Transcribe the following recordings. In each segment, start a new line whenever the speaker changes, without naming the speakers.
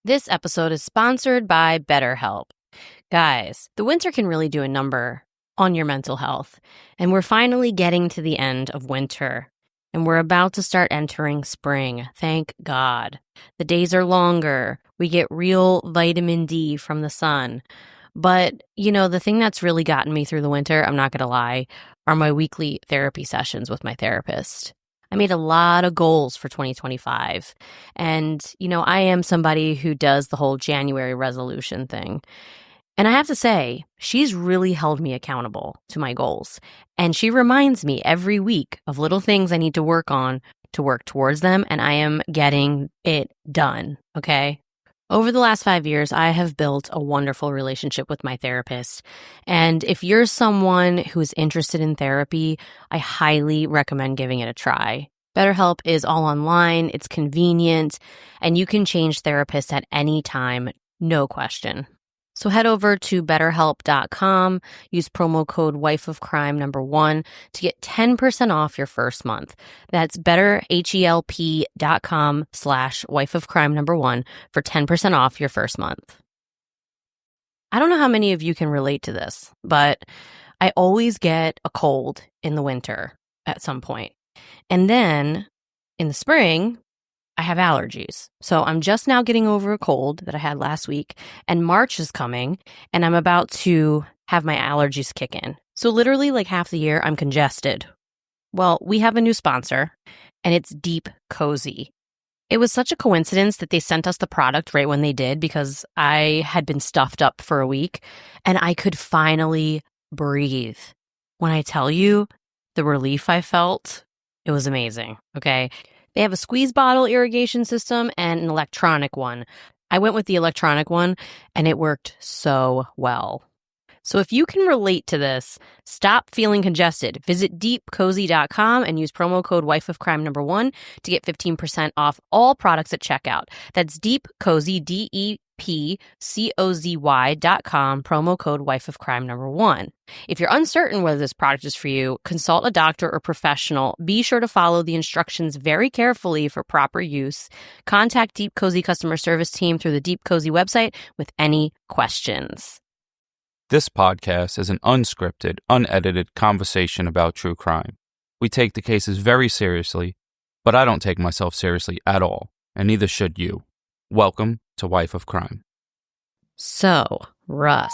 This episode is sponsored by BetterHelp. Guys, the winter can really do a number on your mental health, and we're finally getting to the end of winter, and we're about to start entering spring. Thank God. The days are longer. We get real vitamin D from the sun. But, the thing that's really gotten me through the winter, I'm not going to lie, are my weekly therapy sessions with my therapist. I made a lot of goals for 2025. And, I am somebody who does the whole January resolution thing. And I have to say, she's really held me accountable to my goals. And she reminds me every week of little things I need to work on to work towards them. And I am getting it done. Okay. Over the last 5 years, I have built a wonderful relationship with my therapist. And if you're someone who is interested in therapy, I highly recommend giving it a try. BetterHelp is all online, it's convenient, and you can change therapists at any time, no question. So head over to BetterHelp.com, use promo code WifeOfCrime1 to get 10% off your first month. That's BetterHelp.com/WifeOfCrime1 for 10% off your first month. I don't know how many of you can relate to this, but I always get a cold in the winter at some point. And then in the spring, I have allergies. So I'm just now getting over a cold that I had last week, and March is coming, and I'm about to have my allergies kick in. So literally like half the year, I'm congested. Well, we have a new sponsor, and it's Deep Cozy. It was such a coincidence that they sent us the product right when they did, because I had been stuffed up for a week, and I could finally breathe. When I tell you the relief I felt, it was amazing, okay? They have a squeeze bottle irrigation system and an electronic one. I went with the electronic one, and it worked so well. So if you can relate to this, stop feeling congested. Visit deepcozy.com and use promo code WifeOfCrime1 to get 15% off all products at checkout. That's deepcozy, DEPCOZY.com, promo code WifeOfCrime1. If you're uncertain whether this product is for you, consult a doctor or professional. Be sure to follow the instructions very carefully for proper use. Contact Deep Cozy customer service team through the Deep Cozy website with any questions.
This podcast is an unscripted, unedited conversation about true crime. We take the cases very seriously, but I don't take myself seriously at all, and neither should you. Welcome to Wife of Crime.
So, Russ,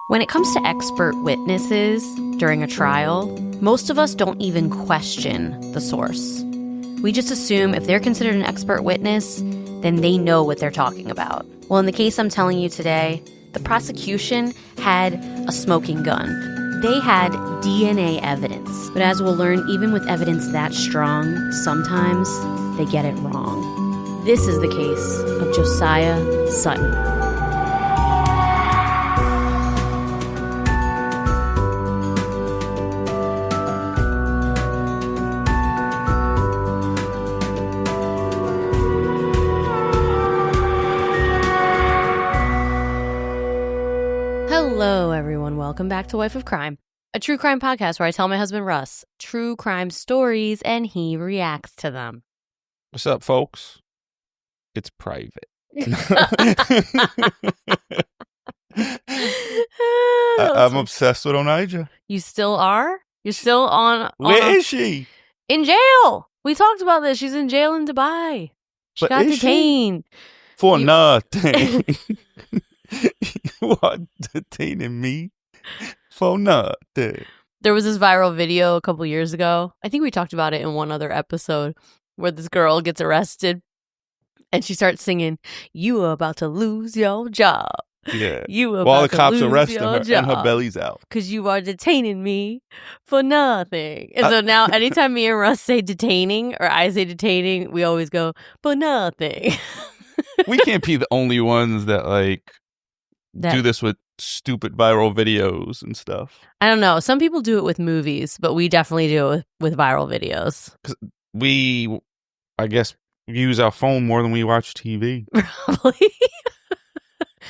when it comes to expert witnesses during a trial, most of us don't even question the source. We just assume if they're considered an expert witness, then they know what they're talking about. Well, in the case I'm telling you today, the prosecution had a smoking gun. They had DNA evidence. But as we'll learn, even with evidence that strong, sometimes they get it wrong. This is the case of Josiah Sutton. Hello, everyone. Welcome back to Wife of Crime, a true crime podcast where I tell my husband, Russ, true crime stories and he reacts to them.
What's up, folks? It's private. I'm obsessed with Onija.
You still are? You're still on...
Where is she?
In jail. We talked about this. She's in jail in Dubai. She got detained.
For nothing. You are detaining me for nothing.
There was this viral video a couple years ago. I think we talked about it in one other episode where this girl gets arrested and she starts singing, "You are about to lose your job."
Yeah.
You are
while
about
the cops
to lose
arresting
your
her
job
and her belly's out.
Because you are detaining me for nothing. And so now anytime me and Russ say detaining or I say detaining, we always go, for nothing.
We can't be the only ones that do this with stupid viral videos and stuff.
I don't know. Some people do it with movies, but we definitely do it with viral videos.
'Cause we, I guess, use our phone more than we watch TV.
Probably.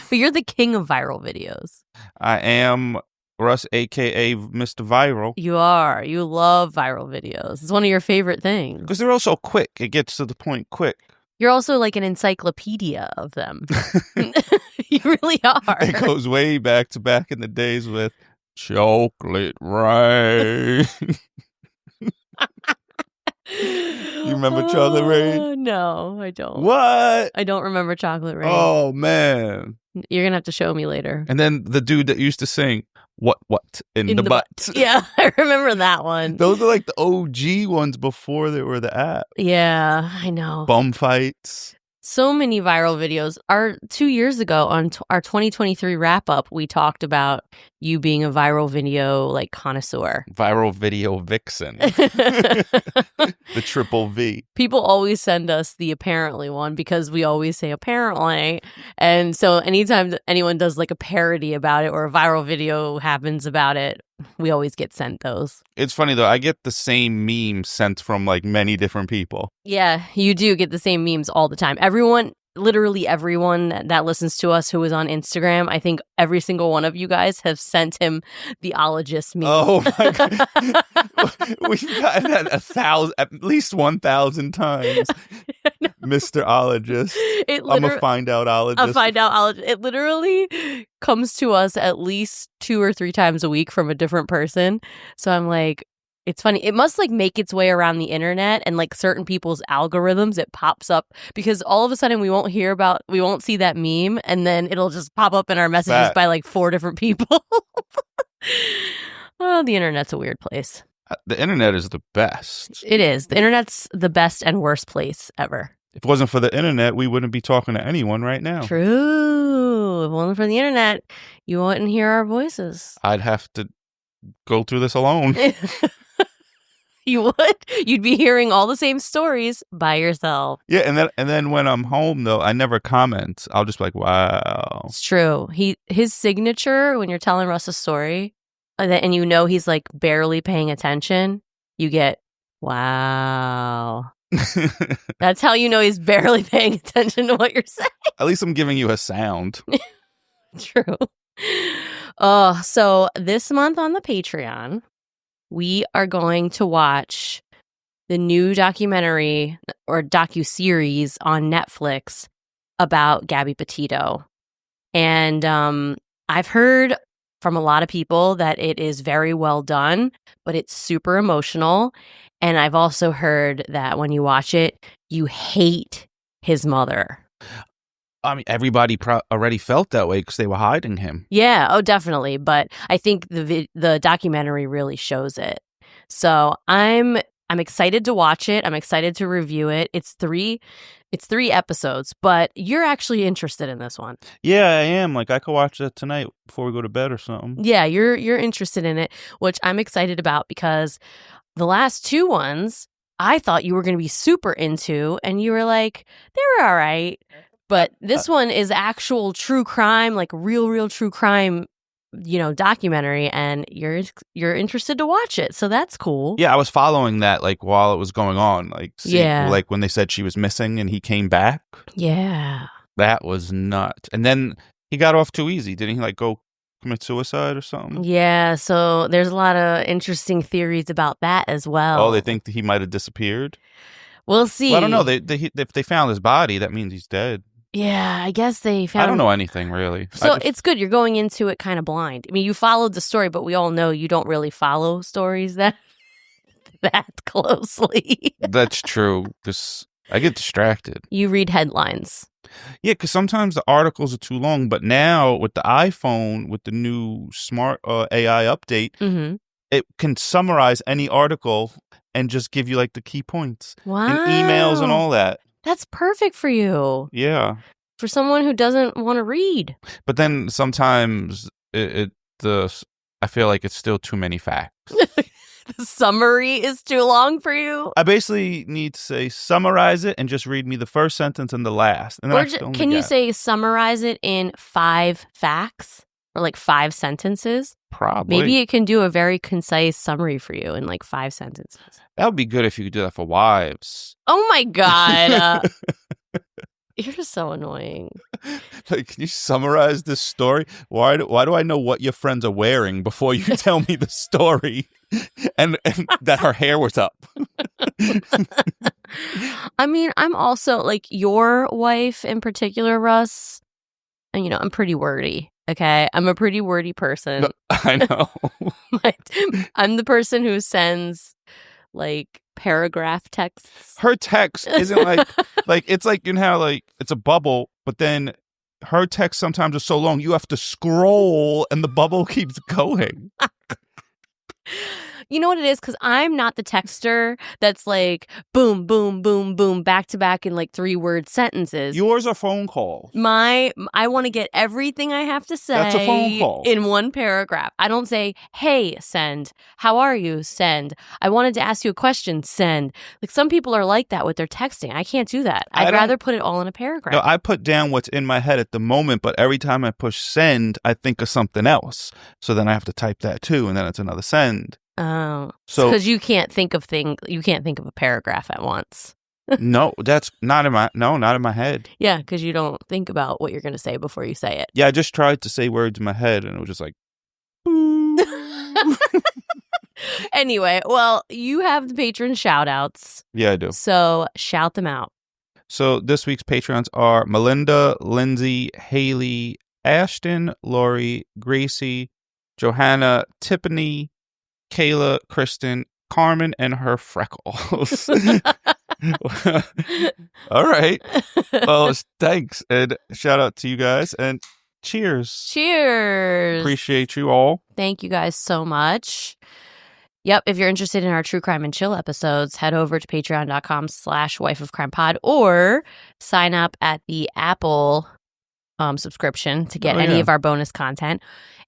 But you're the king of viral videos.
I am Russ, a.k.a. Mr. Viral.
You are. You love viral videos. It's one of your favorite things.
Because they're also quick. It gets to the point quick.
You're also like an encyclopedia of them. You really are.
It goes way back in the days with chocolate rain. You remember Chocolate Rain?
No, I don't.
What?
I don't remember Chocolate Rain.
Oh, man.
You're going to have to show me later.
And then the dude that used to sing, what, in the butt.
Yeah, I remember that one.
Those are like the OG ones before there were the app.
Yeah, I know.
Bum fights.
So many viral videos. 2 years ago on our 2023 wrap up, we talked about you being a viral video like connoisseur.
Viral video vixen. The triple V.
People always send us the apparently one because we always say apparently. And so anytime anyone does like a parody about it or a viral video happens about it, we always get sent those.
It's funny though, I get the same meme sent from like many different people.
Yeah, you do get the same memes all the time. Literally everyone that listens to us who is on Instagram, I think every single one of you guys have sent him the ologist meme.
Oh my God. We've gotten that at least 1,000 times. Mr. Ologist. I'm a find out ologist.
A find out ologist. It literally comes to us at least 2 or 3 times a week from a different person. So I'm like, it's funny. It must like make its way around the internet and like certain people's algorithms. It pops up because all of a sudden we won't see that meme and then it'll just pop up in our messages by like 4 different people. Oh, the internet's a weird place.
The internet is the best.
It is. The internet's the best and worst place ever.
If it wasn't for the internet, we wouldn't be talking to anyone right now.
True. If it wasn't for the internet, you wouldn't hear our voices.
I'd have to go through this alone.
You would. You'd be hearing all the same stories by yourself.
Yeah, and then when I'm home though, I never comment. I'll just be like, wow.
It's true. His signature when you're telling Russ a story, and you know he's like barely paying attention, you get wow. That's how you know he's barely paying attention to what you're saying.
At least I'm giving you a sound.
True. So this month on the Patreon, we are going to watch the new documentary or docuseries on Netflix about Gabby Petito. And I've heard from a lot of people that it is very well done, but it's super emotional. And I've also heard that when you watch it, you hate his mother.
I mean, everybody already felt that way because they were hiding him.
Yeah, oh, definitely. But I think the documentary really shows it. So I'm excited to watch it. I'm excited to review it. It's 3 episodes, but you're actually interested in this one.
Yeah, I am. Like I could watch that tonight before we go to bed or something.
Yeah, you're interested in it, which I'm excited about because the last 2 ones I thought you were going to be super into, and you were like, they were all right. But this one is actual true crime, like real true crime, documentary, and you're interested to watch it. So that's cool.
Yeah, I was following that like while it was going on. Like, like when they said she was missing and he came back.
Yeah.
That was nuts. And then he got off too easy. Didn't he like go commit suicide or something?
Yeah, so there's a lot of interesting theories about that as well.
Oh, they think that he might have disappeared?
We'll see.
Well, I don't know. If they found his body, that means he's dead.
Yeah, I guess they found...
I don't know anything, really.
So it's good. You're going into it kind of blind. I mean, you followed the story, but we all know you don't really follow stories that closely.
That's true, because I get distracted.
You read headlines.
Yeah, because sometimes the articles are too long, but now with the iPhone, with the new smart AI update, it can summarize any article and just give you like the key points.
Wow.
And emails and all that.
That's perfect for you.
Yeah.
For someone who doesn't want to read.
But then sometimes I feel like it's still too many facts.
The summary is too long for you?
I basically need to say summarize it and just read me the first sentence and the last. And
or can you say summarize it in 5 facts or like 5 sentences?
Probably.
Maybe it can do a very concise summary for you in like 5 sentences.
That would be good if you could do that for wives.
Oh my God. You're so annoying.
Like, can you summarize this story? Why do I know what your friends are wearing before you tell me the story and that her hair was up?
I mean, I'm also like your wife in particular, Russ. And, I'm pretty wordy. Okay. I'm a pretty wordy person.
I know.
But I'm the person who sends like paragraph texts.
Her text isn't like it's like, how like it's a bubble, but then her text sometimes is so long you have to scroll and the bubble keeps going.
You know what it is? Because I'm not the texter that's like boom, boom, boom, boom, back to back in like 3-word sentences.
Yours are phone calls.
I want to get everything I have to say
That's a phone call.
In one paragraph. I don't say, hey, send. How are you? Send. I wanted to ask you a question. Send. Like some people are like that with their texting. I can't do that. I'd rather put it all in a paragraph.
No, I put down what's in my head at the moment, but every time I push send, I think of something else. So then I have to type that too, and then it's another send.
Oh, so because you can't think of a paragraph at once.
No, that's not in my head.
Yeah, because you don't think about what you're going to say before you say it.
Yeah, I just tried to say words in my head, and it was just like.
Anyway, well, you have the patron shout outs.
Yeah, I do.
So shout them out.
So this week's patrons are Melinda, Lindsay, Haley, Ashton, Lori, Gracie, Johanna, Tiffany, Kayla, Kristen, Carmen, and her freckles. All right. Well, thanks. And shout out to you guys. And cheers.
Cheers.
Appreciate you all.
Thank you guys so much. Yep. If you're interested in our True Crime and Chill episodes, head over to patreon.com/wifeofcrimepod or sign up at the Apple subscription to get any of our bonus content.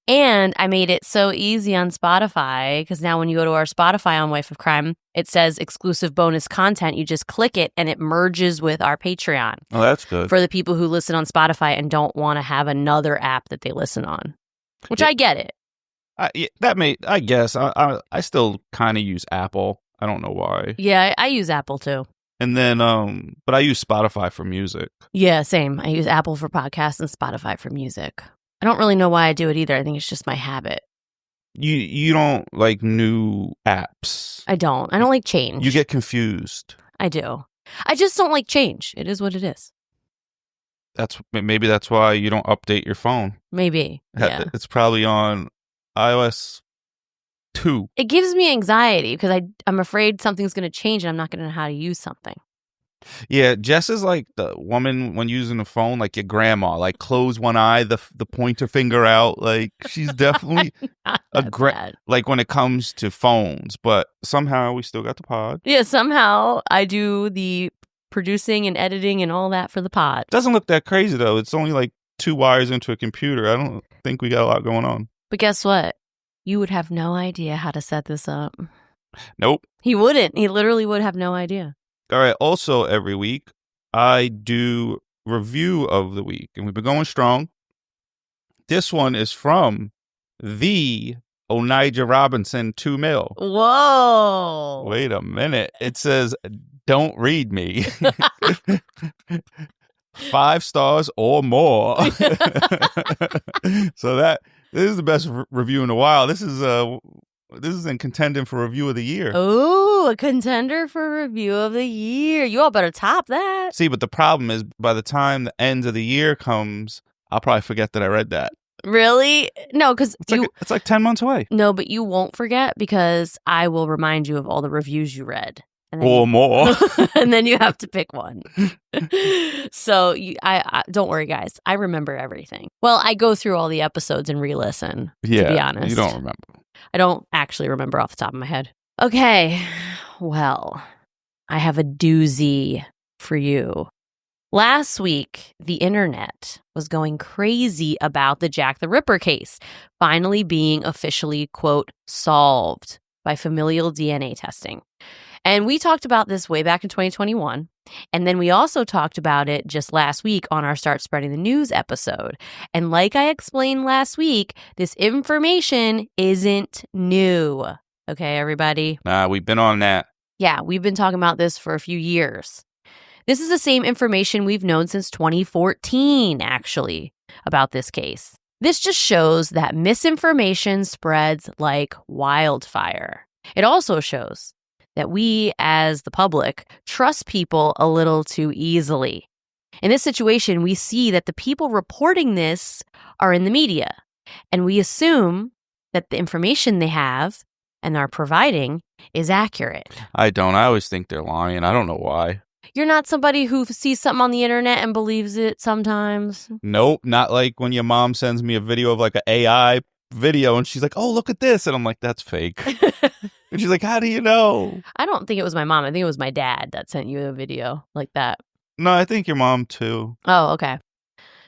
And I made it so easy on Spotify because now when you go to our Spotify on Wife of Crime, it says exclusive bonus content. You just click it and it merges with our Patreon.
Oh, that's good.
For the people who listen on Spotify and don't want to have another app that they listen on, which I get it.
I guess. I still kind of use Apple. I don't know why.
Yeah, I use Apple too.
And then, but I use Spotify for music.
Yeah, same. I use Apple for podcasts and Spotify for music. I don't really know why I do it either. I think it's just my habit.
You don't like new apps.
I don't like change.
You get confused.
I do. I just don't like change. It is what it is.
Maybe that's why you don't update your phone.
Maybe. Yeah.
It's probably on iOS 2.
It gives me anxiety because I'm afraid something's going to change and I'm not going to know how to use something.
Yeah, Jess is like the woman when using the phone, like your grandma, like close one eye, the pointer finger out. Like she's definitely like when it comes to phones, but somehow we still got the pod.
Yeah, somehow I do the producing and editing and all that for the pod.
Doesn't look that crazy though. It's only like 2 wires into a computer. I don't think we got a lot going on.
But guess what? You would have no idea how to set this up.
Nope.
He wouldn't. He literally would have no idea.
All right. Also, every week, I do review of the week, and we've been going strong. This one is from the Onijah Robinson 2 mil.
Whoa.
Wait a minute. It says, don't read me. 5 stars or more. So this is the best review in a while. This is in contending for review of the year.
Oh, a contender for review of the year. You all better top that.
See, but the problem is by the time the end of the year comes, I'll probably forget that I read that.
Really? No, because
it's like 10 months away.
No, but you won't forget because I will remind you of all the reviews you read.
Or more.
And then you have to pick one. So I don't worry, guys. I remember everything. Well, I go through all the episodes and re-listen, to be honest.
You don't remember.
I don't actually remember off the top of my head. Okay. Well, I have a doozy for you. Last week, the internet was going crazy about the Jack the Ripper case finally being officially, quote, solved by familial DNA testing. And we talked about this way back in 2021. And then we also talked about it just last week on our Start Spreading the News episode. And like I explained last week, this information isn't new. Okay, everybody?
Nah, we've been on that.
Yeah, we've been talking about this for a few years. This is the same information we've known since 2014, actually, about this case. This just shows that misinformation spreads like wildfire. It also shows that we, as the public, trust people a little too easily. In this situation, we see that the people reporting this are in the media, and we assume that the information they have and are providing is accurate.
I don't. I always think they're lying. I don't know why.
You're not somebody who sees something on the internet and believes it sometimes?
Nope. Not like when your mom sends me a video of like an AI video and she's like, oh, look at this. And I'm like, that's fake. And she's like, how do you know?
I don't think it was my mom. I think it was my dad that sent you a video like that.
No, I think your mom too.
Oh, okay.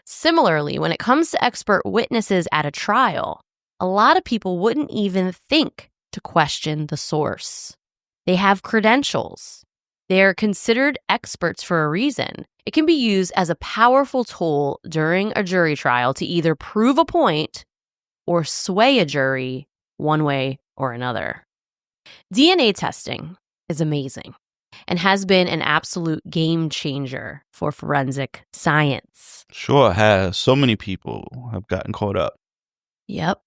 Similarly, when it comes to expert witnesses at a trial, a lot of people wouldn't even think to question the source. They have credentials. They're considered experts for a reason. It can be used as a powerful tool during a jury trial to either prove a point or sway a jury one way or another. DNA testing is amazing and has been an absolute game changer for forensic science.
Sure has. So many people have gotten caught up.
Yep.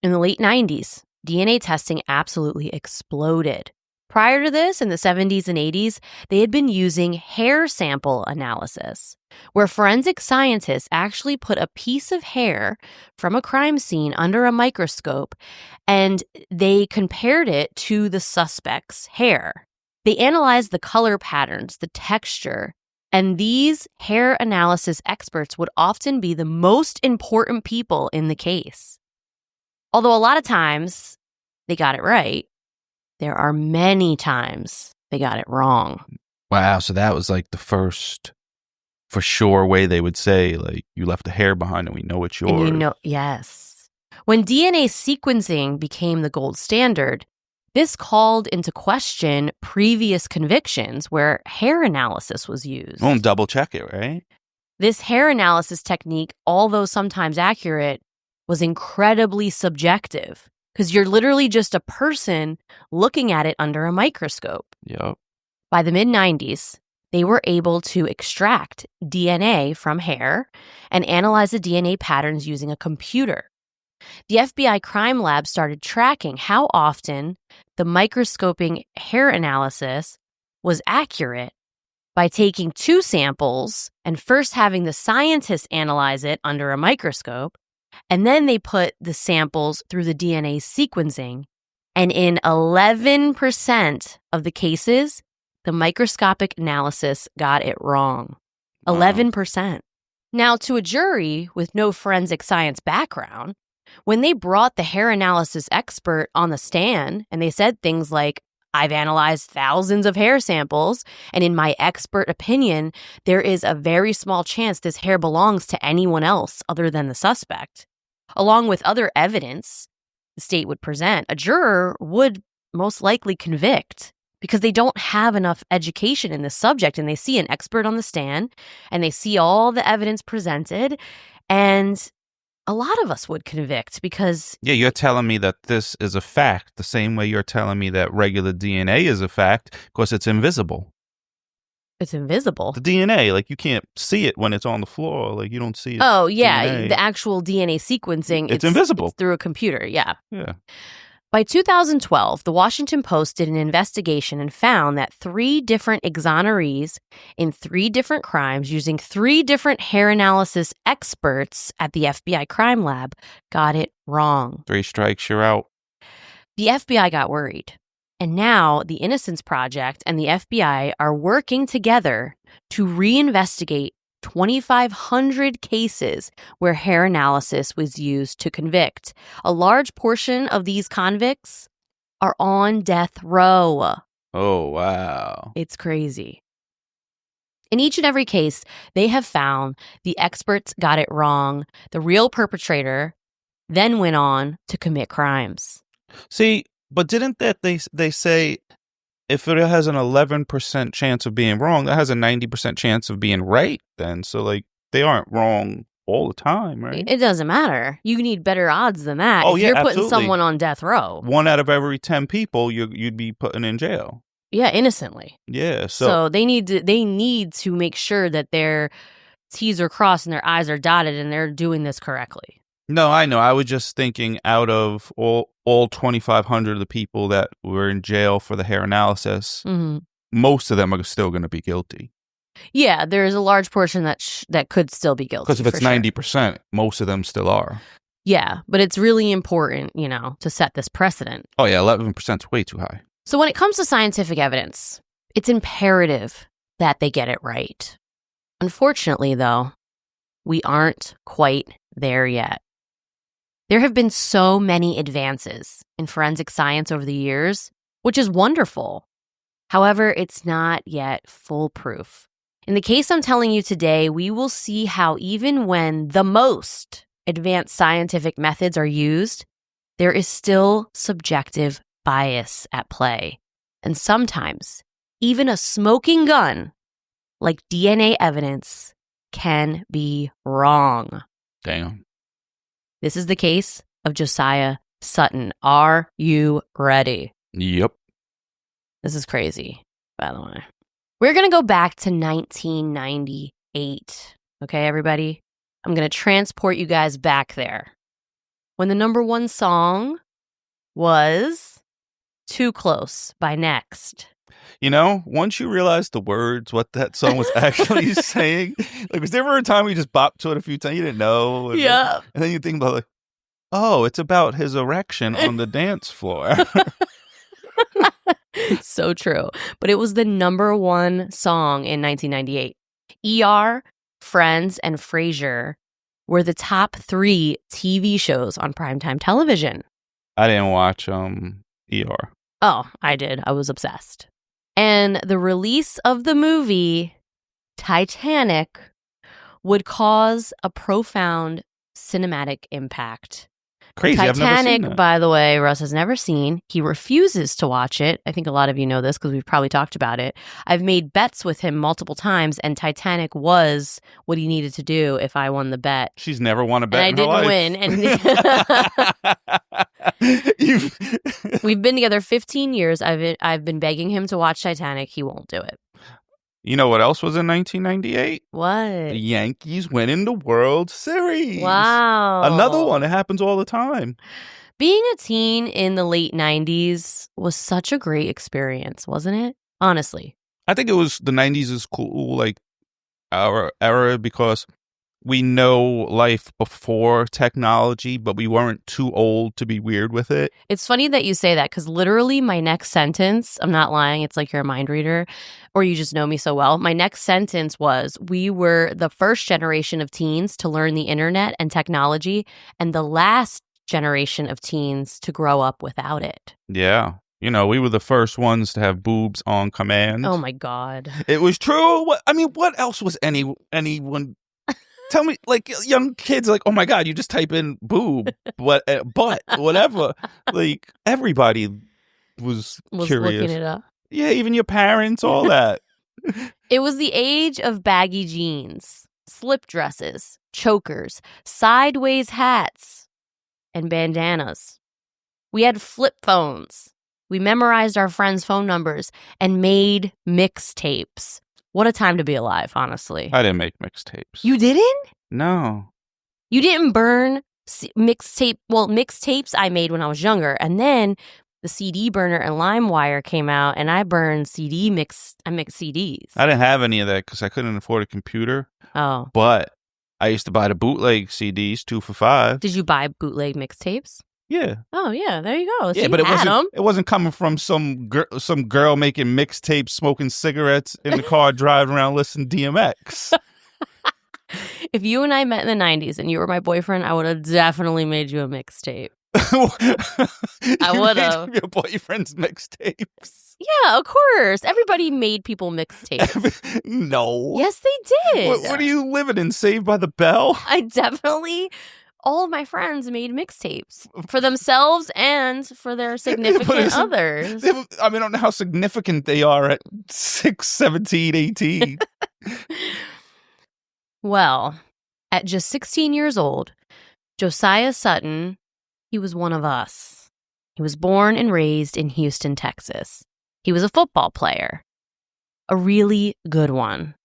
In the late 90s, DNA testing absolutely exploded. Prior to this, in the 70s and 80s, they had been using hair sample analysis, where forensic scientists actually put a piece of hair from a crime scene under a microscope, and they compared it to the suspect's hair. They analyzed the color patterns, the texture, and these hair analysis experts would often be the most important people in the case. Although a lot of times they got it right, there are many times they got it wrong.
Wow, so that was like the first, for sure, way they would say, like, you left a hair behind and we know it's yours.
And yes. When DNA sequencing became the gold standard, this called into question previous convictions where hair analysis was used.
Well, double check it, right?
This hair analysis technique, although sometimes accurate, was incredibly subjective. Because you're literally just a person looking at it under a microscope.
Yep.
By the mid-90s, they were able to extract DNA from hair and analyze the DNA patterns using a computer. The FBI crime lab started tracking how often the microscoping hair analysis was accurate by taking two samples and first having the scientists analyze it under a microscope. And then they put the samples through the DNA sequencing. And in 11% of the cases, the microscopic analysis got it wrong. Wow. 11%. Now, to a jury with no forensic science background, when they brought the hair analysis expert on the stand and they said things like, I've analyzed thousands of hair samples, and in my expert opinion, there is a very small chance this hair belongs to anyone else other than the suspect. Along with other evidence the state would present, a juror would most likely convict because they don't have enough education in the subject, and they see an expert on the stand, and they see all the evidence presented, and a lot of us would convict because...
Yeah, you're telling me that this is a fact the same way you're telling me that regular DNA is a fact because it's invisible.
It's invisible?
The DNA, like you can't see it when it's on the floor. Like you don't see it.
Oh, yeah.
DNA.
The actual DNA sequencing.
It's invisible.
It's through a computer, yeah.
Yeah.
By 2012, the Washington Post did an investigation and found that 3 different exonerees in 3 different crimes using 3 different hair analysis experts at the FBI crime lab got it wrong.
3 strikes, you're out.
The FBI got worried. And now the Innocence Project and the FBI are working together to reinvestigate 2,500 cases where hair analysis was used to convict. A large portion of these convicts are on death row.
Oh, wow.
It's crazy. In each and every case, they have found the experts got it wrong. The real perpetrator then went on to commit crimes.
See, but didn't that they say if it has an 11% chance of being wrong, that has a 90% chance of being right then. So, like, they aren't wrong all the time, right?
It doesn't matter. You need better odds than that.
Oh,
if
yeah,
you're putting
absolutely.
someone on death row.
1 out of every 10 people you'd be putting in jail.
Yeah, innocently.
Yeah.
So they need to make sure that their T's are crossed and their I's are dotted and they're doing this correctly.
No, I know. I was just thinking out of all 2,500 of the people that were in jail for the hair analysis, most of them are still going to be guilty.
Yeah, there's a large portion that could still be guilty.
Because if it's 90%, most of them still are.
Yeah, but it's really important, to set this precedent.
Oh, yeah, 11% is way too high.
So when it comes to scientific evidence, it's imperative that they get it right. Unfortunately, though, we aren't quite there yet. There have been so many advances in forensic science over the years, which is wonderful. However, it's not yet foolproof. In the case I'm telling you today, we will see how even when the most advanced scientific methods are used, there is still subjective bias at play. And sometimes, even a smoking gun, like DNA evidence, can be wrong.
Damn.
This is the case of Josiah Sutton. Are you ready?
Yep.
This is crazy, by the way. We're going to go back to 1998. Okay, everybody? I'm going to transport you guys back there. When the number one song was Too Close by Next.
Once you realize the words, what that song was actually saying, was there ever a time you just bopped to it a few times you didn't know?
Yeah.
And then you think about oh, it's about his erection on the dance floor.
So true. But it was the number one song in 1998. ER, Friends, and Frasier were the top 3 TV shows on primetime television.
I didn't watch ER.
Oh, I did. I was obsessed. And the release of the movie Titanic would cause a profound cinematic impact.
Crazy.
Titanic,
I've never seen that.
by the way, Russ has never seen. He refuses to watch it. I think a lot of you know this because we've probably talked about it. I've made bets with him multiple times, and Titanic was what he needed to do if I won the bet.
She's never won a bet
and
in her life.
Win. We've been together 15 years. I've been begging him to watch Titanic. He won't do it.
You know what else was in 1998?
What?
The Yankees winning the World Series.
Wow.
Another one. It happens all the time.
Being a teen in the late 90s was such a great experience, wasn't it? Honestly.
I think the 90s is cool, our era, because we know life before technology, but we weren't too old to be weird with it.
It's funny that you say that because literally my next sentence, I'm not lying, it's like you're a mind reader or you just know me so well. My next sentence was, we were the first generation of teens to learn the internet and technology and the last generation of teens to grow up without it.
Yeah. We were the first ones to have boobs on command.
Oh my God.
It was true. What else was anyone... Tell me, young kids, oh my God, you just type in boob, but whatever. Everybody was curious.
Looking it up.
Yeah, even your parents, all that.
It was the age of baggy jeans, slip dresses, chokers, sideways hats, and bandanas. We had flip phones. We memorized our friends' phone numbers and made mixtapes. What a time to be alive, honestly.
I didn't make mixtapes.
You didn't?
No.
You didn't burn mixtape? Well, mixtapes I made when I was younger. And then the CD burner and LimeWire came out, and I burned I mixed CDs.
I didn't have any of that because I couldn't afford a computer.
Oh.
But I used to buy the bootleg CDs, 2 for $5.
Did you buy bootleg mixtapes?
Yeah.
Oh, yeah. There you go. So
yeah, but
it
wasn't coming from some girl making mixtapes, smoking cigarettes in the car, driving around listening to DMX.
If you and I met in the 90s and you were my boyfriend, I would have definitely made you a mixtape. I would have.
Your boyfriend's mixtapes.
Yeah, of course. Everybody made people mixtapes.
No.
Yes, they did.
What are you living in? Saved by the Bell?
I definitely... All of my friends made mixtapes for themselves and for their significant others.
I don't know how significant they are at 6, 17, 18.
Well, at just 16 years old, Josiah Sutton, he was one of us. He was born and raised in Houston, Texas. He was a football player, a really good one.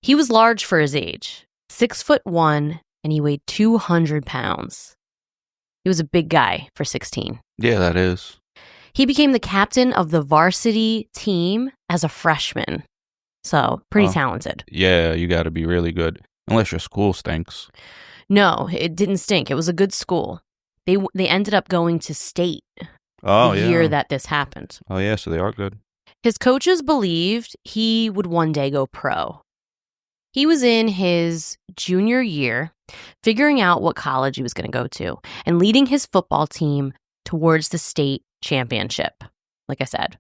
He was large for his age, 6'1", and he weighed 200 pounds. He was a big guy for 16.
Yeah, that is.
He became the captain of the varsity team as a freshman. So, pretty talented.
Yeah, you got to be really good. Unless your school stinks.
No, it didn't stink. It was a good school. They ended up going to state
the
year that this happened.
Oh, yeah, so they are good.
His coaches believed he would one day go pro. He was in his junior year, figuring out what college he was going to go to and leading his football team towards the state championship, like I said.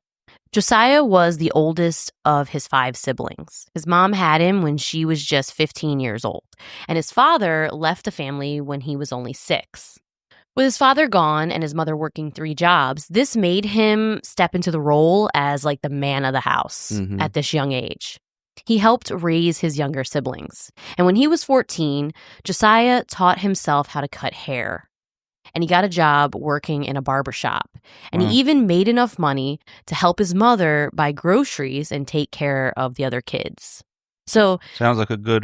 Josiah was the oldest of his 5 siblings. His mom had him when she was just 15 years old, and his father left the family when he was only 6. With his father gone and his mother working 3 jobs, this made him step into the role as like the man of the house at this young age. He helped raise his younger siblings, and when he was 14, Josiah taught himself how to cut hair. And he got a job working in a barbershop. And he even made enough money to help his mother buy groceries and take care of the other kids. So
sounds like a good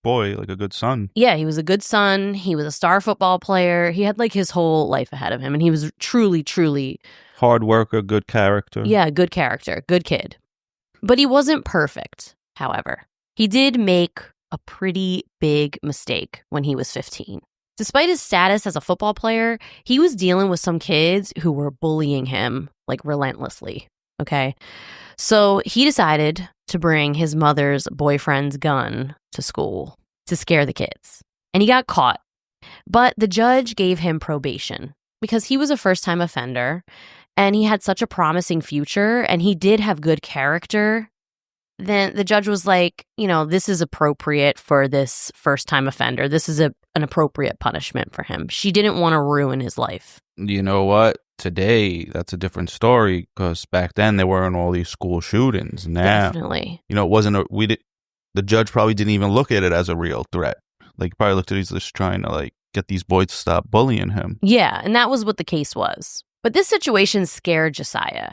boy, like a good son.
Yeah, he was a good son. He was a star football player. He had like his whole life ahead of him. And he was truly, truly...
hard worker, good character.
Yeah, good character, good kid. But he wasn't perfect, however. He did make a pretty big mistake when he was 15. Despite his status as a football player, he was dealing with some kids who were bullying him, like, relentlessly, okay? So he decided to bring his mother's boyfriend's gun to school to scare the kids. And he got caught. But the judge gave him probation because he was a first-time offender, and he had such a promising future, and he did have good character. Then the judge was like, this is appropriate for this first-time offender. This is an appropriate punishment for him. She didn't want to ruin his life.
You know what? Today, that's a different story because back then there weren't all these school shootings. Now,
definitely.
It wasn't the judge probably didn't even look at it as a real threat. Like, probably looked at it as just trying to, like, get these boys to stop bullying him.
Yeah, and that was what the case was. But this situation scared Josiah.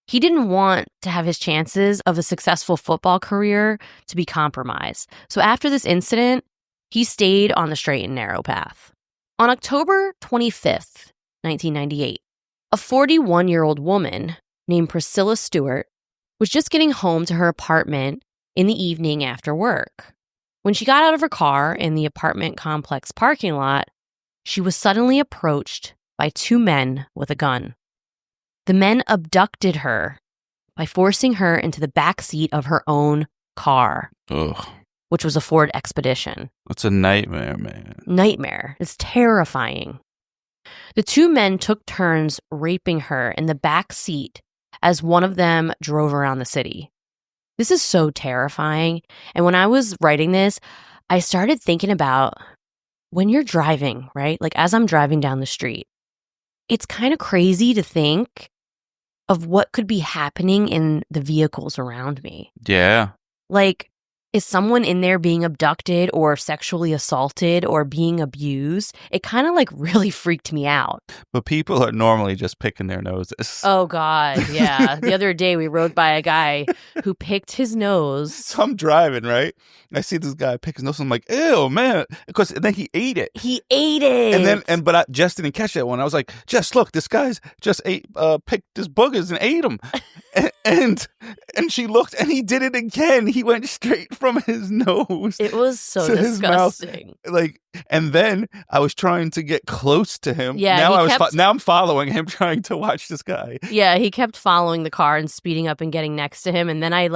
He didn't want to have his chances of a successful football career to be compromised. So after this incident, he stayed on the straight and narrow path. On October 25th, 1998, a 41-year-old woman named Priscilla Stewart was just getting home to her apartment in the evening after work. When she got out of her car in the apartment complex parking lot, she was suddenly approached by 2 men with a gun. The men abducted her by forcing her into the back seat of her own car, which was a Ford Expedition.
That's a nightmare, man.
Nightmare. It's terrifying. The 2 men took turns raping her in the back seat as one of them drove around the city. This is so terrifying. And when I was writing this, I started thinking about when you're driving, right? Like as I'm driving down the street, it's kind of crazy to think of what could be happening in the vehicles around me.
Yeah.
Like, is someone in there being abducted or sexually assaulted or being abused? It kind of like really freaked me out.
But people are normally just picking their noses.
Oh, God. Yeah. The other day we rode by a guy who picked his nose.
So I'm driving, right? I see this guy pick his nose. I'm like, ew, man. Because then he ate it.
He ate it.
But I just didn't catch that one. I was like, Jess, look, this guy's just picked his boogers and ate them. and she looked and he did it again. He went straight from his nose.
It was so disgusting.
Mouth, and then I was trying to get close to him.
Yeah,
now I'm following him, trying to watch this guy.
Yeah, he kept following the car and speeding up and getting next to him. And then I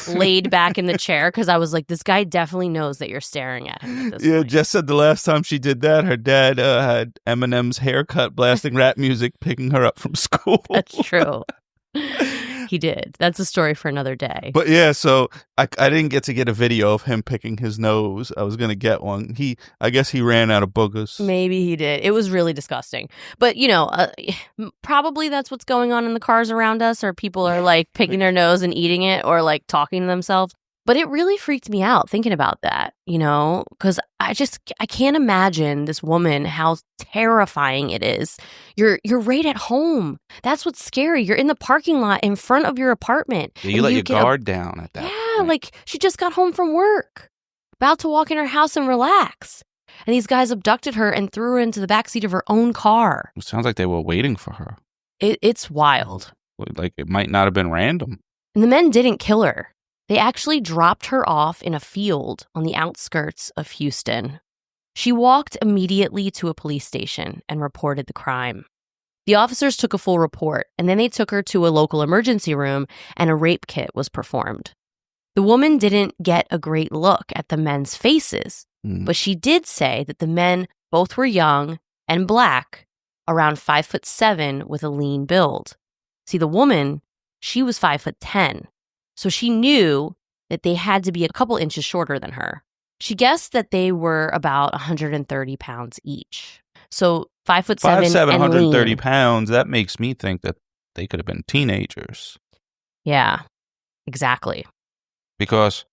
laid back in the chair because I was like, this guy definitely knows that you're staring at him at this point.
Jess said the last time she did that, her dad had Eminem's haircut blasting rap music, picking her up from school.
That's true. He did. That's a story for another day.
But yeah, so I didn't get to get a video of him picking his nose. I was going to get one. I guess he ran out of boogers.
Maybe he did. It was really disgusting. But, probably that's what's going on in the cars around us, or people are like picking their nose and eating it or like talking to themselves. But it really freaked me out thinking about that, because I can't imagine this woman, how terrifying it is. You're right at home. That's what's scary. You're in the parking lot in front of your apartment.
Yeah, you let your guard down at that
Yeah, point. Like she just got home from work. about to walk in her house and relax. And these guys abducted her and threw her into the backseat of her own car.
It sounds like they were waiting for her.
It's wild.
Like, it might not have been random.
And the men didn't kill her. They actually dropped her off in a field on the outskirts of Houston. She walked immediately to a police station and reported the crime. The officers took a full report, and then they took her to a local emergency room, and a rape kit was performed. The woman didn't get a great look at the men's faces, but she did say that the men both were young and black, around 5'7" with a lean build. See, the woman, she was 5'10", so she knew that they had to be a couple inches shorter than her. She guessed that they were about 130 pounds each. So 5'7"
5'7",
and
130
lean.
pounds. That makes me think that they could have been teenagers.
Yeah, exactly.
Because,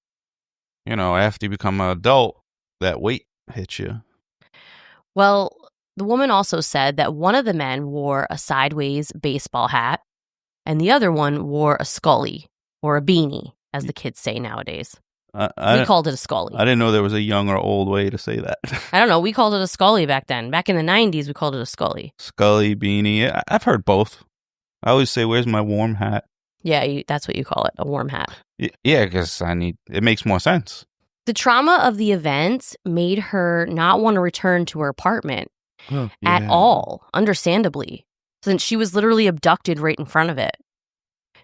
after you become an adult, that weight hits you.
Well, the woman also said that one of the men wore a sideways baseball hat and the other one wore a scully, or a beanie, as the kids say nowadays. We called it a scully.
I didn't know there was a young or old way to say that.
I don't know. We called it a scully back then. Back in the 90s, we called it a scully.
Scully, beanie. I've heard both. I always say, where's my warm hat?
Yeah, that's what you call it, a warm hat.
Yeah, because it makes more sense.
The trauma of the event made her not want to return to her apartment at all, understandably, since she was literally abducted right in front of it.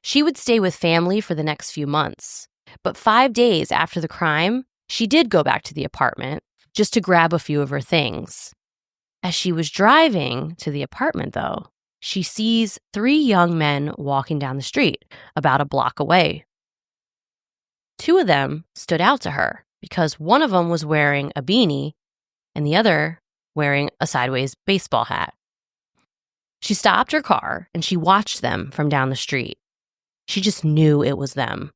She would stay with family for the next few months, but 5 days after the crime, she did go back to the apartment just to grab a few of her things. As she was driving to the apartment, though, she sees 3 young men walking down the street about a block away. 2 of them stood out to her because one of them was wearing a beanie and the other wearing a sideways baseball hat. She stopped her car and she watched them from down the street. She just knew it was them.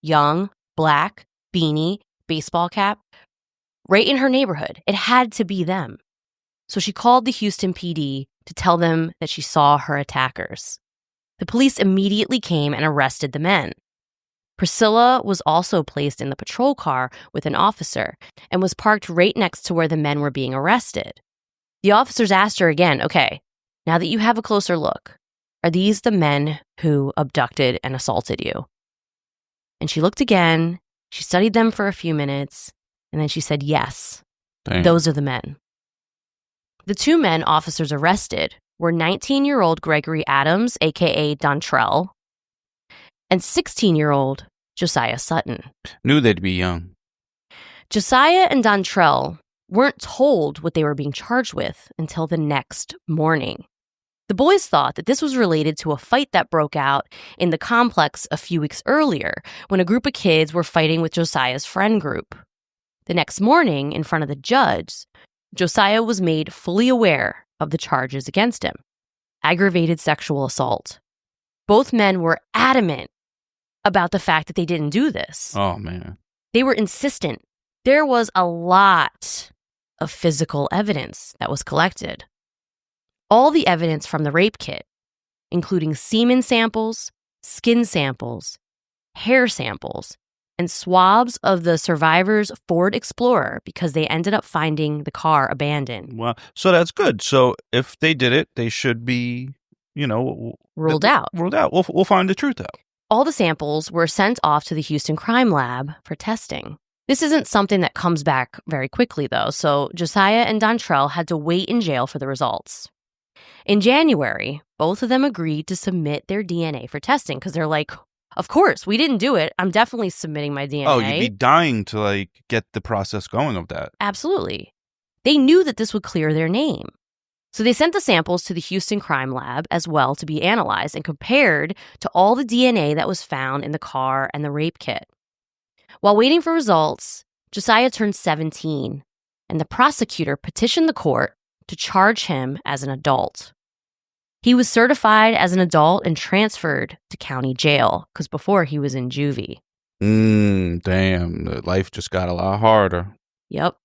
Young, black, beanie, baseball cap. Right in her neighborhood. It had to be them. So she called the Houston PD to tell them that she saw her attackers. The police immediately came and arrested the men. Priscilla was also placed in the patrol car with an officer and was parked right next to where the men were being arrested. The officers asked her again, okay, now that you have a closer look, are these the men who abducted and assaulted you? And she looked again, she studied them for a few minutes, and then she said, yes, those are the men. The 2 men officers arrested were 19-year-old Gregory Adams, a.k.a. Dontrell, and 16-year-old Josiah Sutton.
Knew they'd be young.
Josiah and Dontrell weren't told what they were being charged with until the next morning. The boys thought that this was related to a fight that broke out in the complex a few weeks earlier when a group of kids were fighting with Josiah's friend group. The next morning, in front of the judge, Josiah was made fully aware of the charges against him. Aggravated sexual assault. Both men were adamant about the fact that they didn't do this.
Oh, man.
They were insistent. There was a lot of physical evidence that was collected. All the evidence from the rape kit, including semen samples, skin samples, hair samples, and swabs of the survivor's Ford Explorer because they ended up finding the car abandoned.
Well, so that's good. So if they did it, they should be,
ruled out.
Ruled out. We'll find the truth out.
All the samples were sent off to the Houston Crime Lab for testing. This isn't something that comes back very quickly, though, so Josiah and Dontrell had to wait in jail for the results. In January, both of them agreed to submit their DNA for testing because they're like, of course, we didn't do it. I'm definitely submitting my DNA.
Oh, you'd be dying to, get the process going of that.
Absolutely. They knew that this would clear their name. So they sent the samples to the Houston Crime Lab as well to be analyzed and compared to all the DNA that was found in the car and the rape kit. While waiting for results, Josiah turned 17, and the prosecutor petitioned the court to charge him as an adult. He was certified as an adult and transferred to county jail because before he was in juvie.
Damn, life just got a lot harder.
Yep.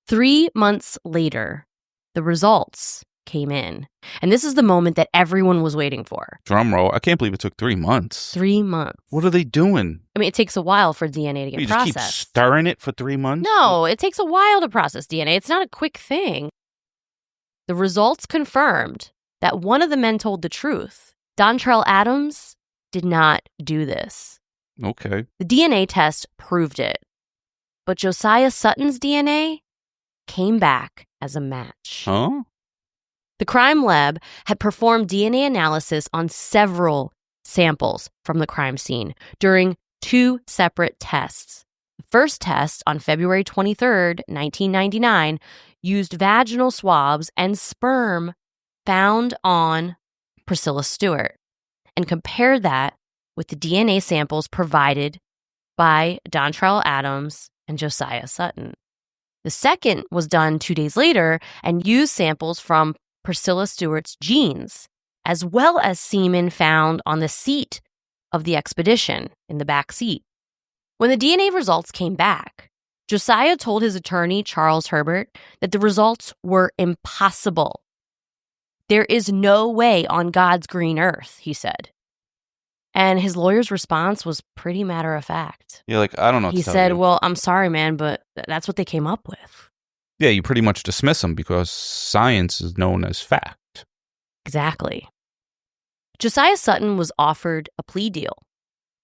3 months later, the results came in. And this is the moment that everyone was waiting for.
Drum roll. I can't believe it took 3 months.
3 months.
What are they doing?
I mean, it takes a while for DNA to get processed.
You just keep stirring it for 3 months?
No, it takes a while to process DNA. It's not a quick thing. The results confirmed that one of the men told the truth. Dontrell Adams did not do this.
Okay.
The DNA test proved it. But Josiah Sutton's DNA came back as a match.
Huh?
The crime lab had performed DNA analysis on several samples from the crime scene during 2 separate tests. The first test on February 23rd, 1999, used vaginal swabs and sperm found on Priscilla Stewart and compared that with the DNA samples provided by Dontrell Adams and Josiah Sutton. The second was done 2 days later and used samples from Priscilla Stewart's jeans, as well as semen found on the seat of the expedition in the back seat. When the DNA results came back, Josiah told his attorney, Charles Herbert, that the results were impossible. There is no way on God's green earth, he said. And his lawyer's response was pretty matter of fact.
Yeah, like, I don't know.
He said, well, I'm sorry, man, but that's what they came up with.
Yeah, you pretty much dismiss them because science is known as fact.
Exactly. Josiah Sutton was offered a plea deal,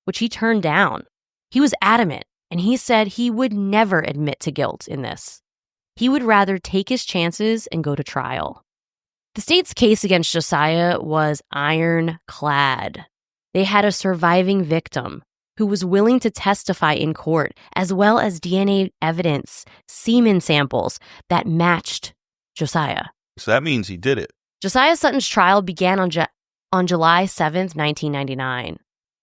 which he turned down. He was adamant, and he said he would never admit to guilt in this. He would rather take his chances and go to trial. The state's case against Josiah was ironclad. They had a surviving victim who was willing to testify in court, as well as DNA evidence, semen samples that matched Josiah.
So that means he did it.
Josiah Sutton's trial began on July 7th, 1999.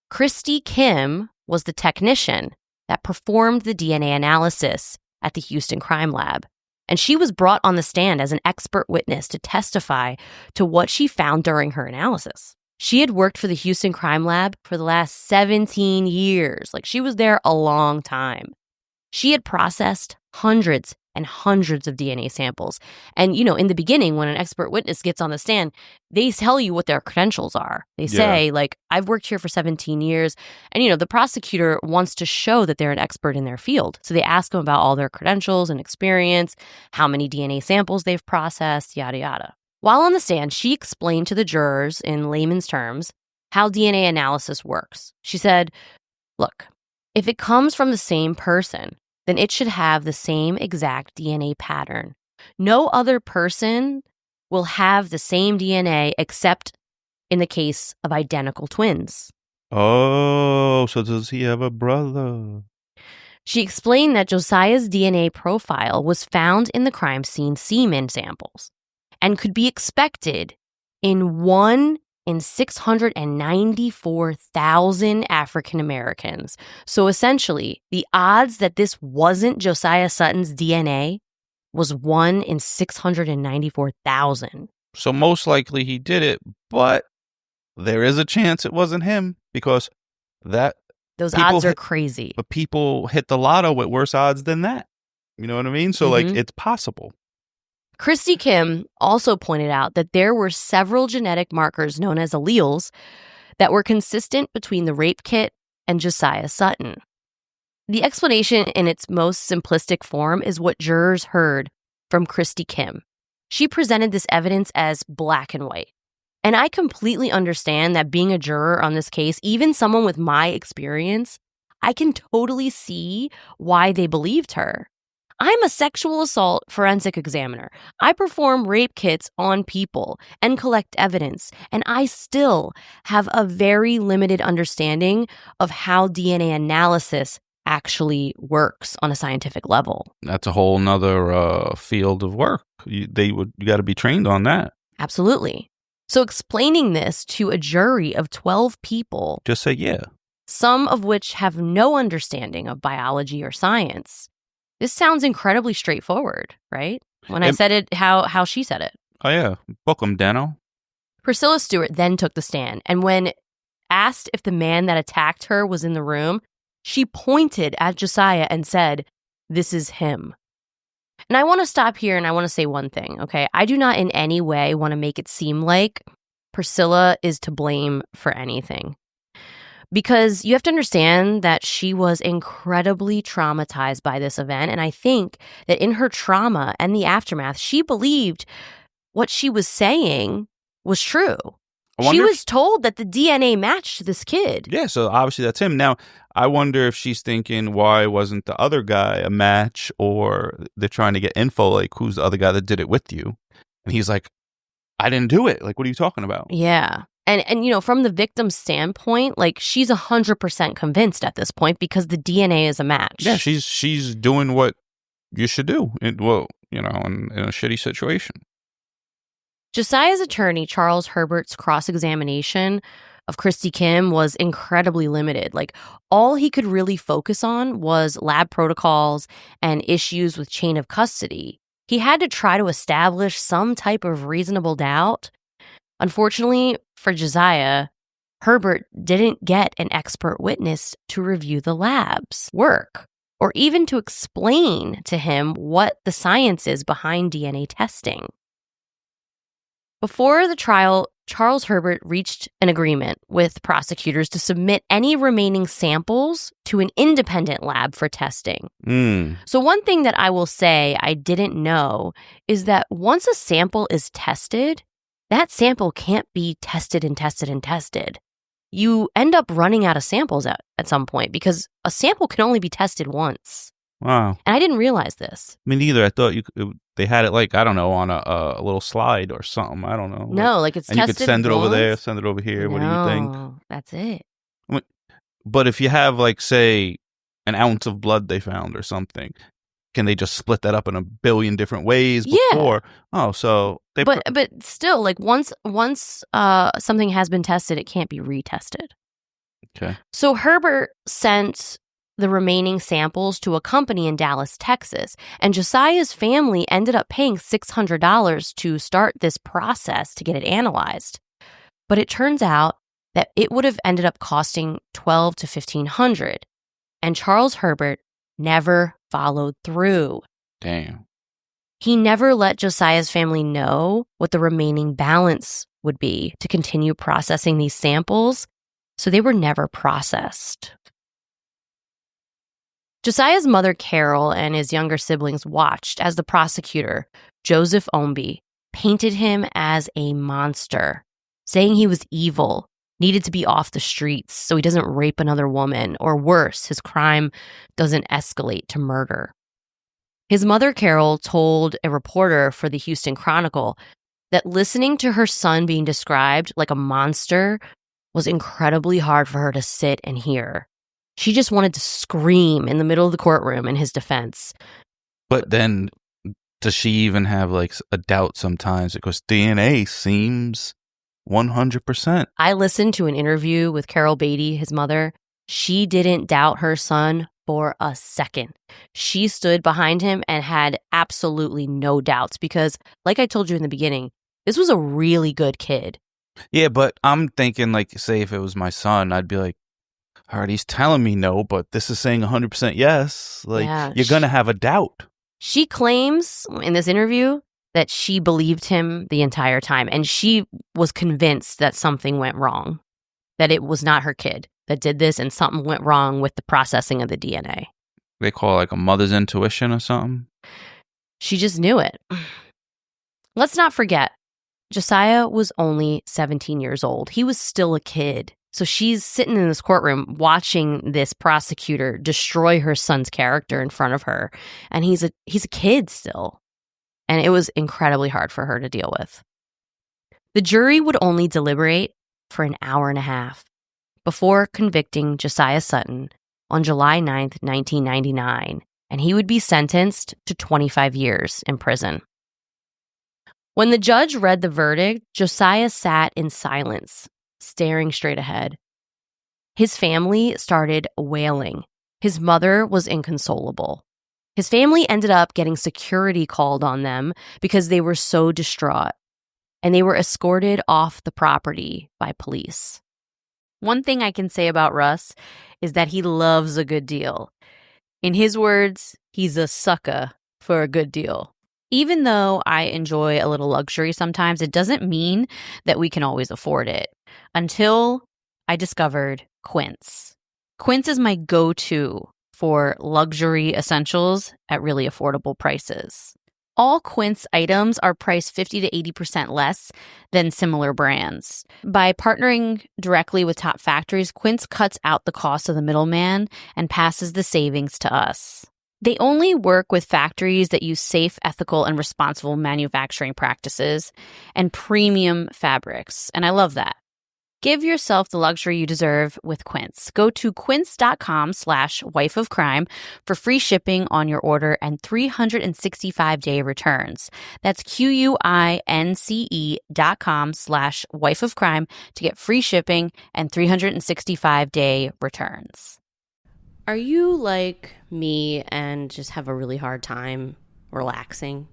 Christy Kim was the technician that performed the DNA analysis at the Houston Crime Lab, and she was brought on the stand as an expert witness to testify to what she found during her analysis. She had worked for the Houston Crime Lab for the last 17 years. Like, she was there a long time. She had processed hundreds and hundreds of DNA samples. And, you know, in the beginning, when an expert witness gets on the stand, they tell you what their credentials are. They say, like, I've worked here for 17 years. And, you know, the prosecutor wants to show that they're an expert in their field. So they ask them about all their credentials and experience, how many DNA samples they've processed, yada, yada. While on the stand, she explained to the jurors in layman's terms how DNA analysis works. She said, look, if it comes from the same person, then it should have the same exact DNA pattern. No other person will have the same DNA except in the case of identical twins.
Oh, so does he have a brother?
She explained that Josiah's DNA profile was found in the crime scene semen samples and could be expected in 1 in 694,000 African Americans. So essentially, the odds that this wasn't Josiah Sutton's DNA was 1 in 694,000.
So most likely he did it, but there is a chance it wasn't him because
those odds are crazy.
But people hit the lotto with worse odds than that. You know what I mean? So like, it's possible.
Christy Kim also pointed out that there were several genetic markers known as alleles that were consistent between the rape kit and Josiah Sutton. The explanation in its most simplistic form is what jurors heard from Christy Kim. She presented this evidence as black and white. And I completely understand that being a juror on this case, even someone with my experience, I can totally see why they believed her. I'm a sexual assault forensic examiner. I perform rape kits on people and collect evidence, and I still have a very limited understanding of how DNA analysis actually works on a scientific level.
That's a whole nother field of work. You got to be trained on that.
Absolutely. So explaining this to a jury of 12 people,
just say yeah,
some of which have no understanding of biology or science. This sounds incredibly straightforward, right? When I said it, how she said it.
Oh, yeah. Book 'em, Dano.
Priscilla Stewart then took the stand, and when asked if the man that attacked her was in the room, she pointed at Josiah and said, "This is him." And I want to stop here and I want to say one thing, okay? I do not in any way want to make it seem like Priscilla is to blame for anything. Because you have to understand that she was incredibly traumatized by this event. And I think that in her trauma and the aftermath, she believed what she was saying was true. She was told that the DNA matched this kid.
Yeah, so obviously that's him. Now, I wonder if she's thinking, why wasn't the other guy a match? Or they're trying to get info, like, who's the other guy that did it with you? And he's like, I didn't do it. Like, what are you talking about?
Yeah. And you know, from the victim's standpoint, like, she's 100% convinced at this point because the DNA is a match.
Yeah, she's doing what you should do. In a shitty situation.
Josiah's attorney, Charles Herbert's cross-examination of Christy Kim was incredibly limited. Like, all he could really focus on was lab protocols and issues with chain of custody. He had to try to establish some type of reasonable doubt. Unfortunately for Josiah, Herbert didn't get an expert witness to review the lab's work or even to explain to him what the science is behind DNA testing. Before the trial, Charles Herbert reached an agreement with prosecutors to submit any remaining samples to an independent lab for testing. So one thing that I will say I didn't know is that once a sample is tested, that sample can't be tested and tested and tested. You end up running out of samples at some point because a sample can only be tested once.
Wow.
And I didn't realize this.
Me neither. I thought they had it, like, I don't know, on a little slide or something. I don't know.
No, like it's
and
tested.
And you could send it
once.
over there, send it over here.
No,
what do you think?
That's it.
But if you have, like, say, an ounce of blood they found or something, can they just split that up in a billion different ways before? Yeah. Oh, so they.
But still, like, once something has been tested, it can't be retested.
Okay.
So Herbert sent the remaining samples to a company in Dallas, Texas, and Josiah's family ended up paying $600 to start this process to get it analyzed. But it turns out that it would have ended up costing $1,200 to $1,500, and Charles Herbert never followed through.
Damn.
He never let Josiah's family know what the remaining balance would be to continue processing these samples, so they were never processed. Josiah's mother, Carol, and his younger siblings watched as the prosecutor, Joseph Omby, painted him as a monster, saying he was evil, needed to be off the streets so he doesn't rape another woman, or worse, his crime doesn't escalate to murder. His mother, Carol, told a reporter for the Houston Chronicle that listening to her son being described like a monster was incredibly hard for her to sit and hear. She just wanted to scream in the middle of the courtroom in his defense.
But then, does she even have, like, a doubt sometimes? Because DNA seems 100%.
I listened to an interview with Carol Beatty, his mother. She didn't doubt her son for a second. She stood behind him and had absolutely no doubts because, like I told you in the beginning, this was a really good kid.
Yeah, but I'm thinking, like, say if it was my son, I'd be like, all right, he's telling me no, but this is saying 100% yes. Like, yeah, you're going to have a doubt.
She claims in this interview that she believed him the entire time, and she was convinced that something went wrong, that it was not her kid that did this, and something went wrong with the processing of the DNA.
They call it, like, a mother's intuition or something?
She just knew it. Let's not forget, Josiah was only 17 years old. He was still a kid. So she's sitting in this courtroom watching this prosecutor destroy her son's character in front of her. And he's a kid still. And it was incredibly hard for her to deal with. The jury would only deliberate for an hour and a half before convicting Josiah Sutton on July 9th, 1999. And he would be sentenced to 25 years in prison. When the judge read the verdict, Josiah sat in silence, staring straight ahead. His family started wailing. His mother was inconsolable. His family ended up getting security called on them because they were so distraught, and they were escorted off the property by police. One thing I can say about Russ is that he loves a good deal. In his words, he's a sucker for a good deal. Even though I enjoy a little luxury sometimes, it doesn't mean that we can always afford it. Until I discovered Quince. Quince is my go-to for luxury essentials at really affordable prices. All Quince items are priced 50 to 80% less than similar brands. By partnering directly with top factories, Quince cuts out the cost of the middleman and passes the savings to us. They only work with factories that use safe, ethical, and responsible manufacturing practices and premium fabrics, and I love that. Give yourself the luxury you deserve with Quince. Go to quince.com/wifeofcrime for free shipping on your order and 365-day returns. That's QUINCE.com/wifeofcrime to get free shipping and 365-day returns. Are you like me and just have a really hard time relaxing?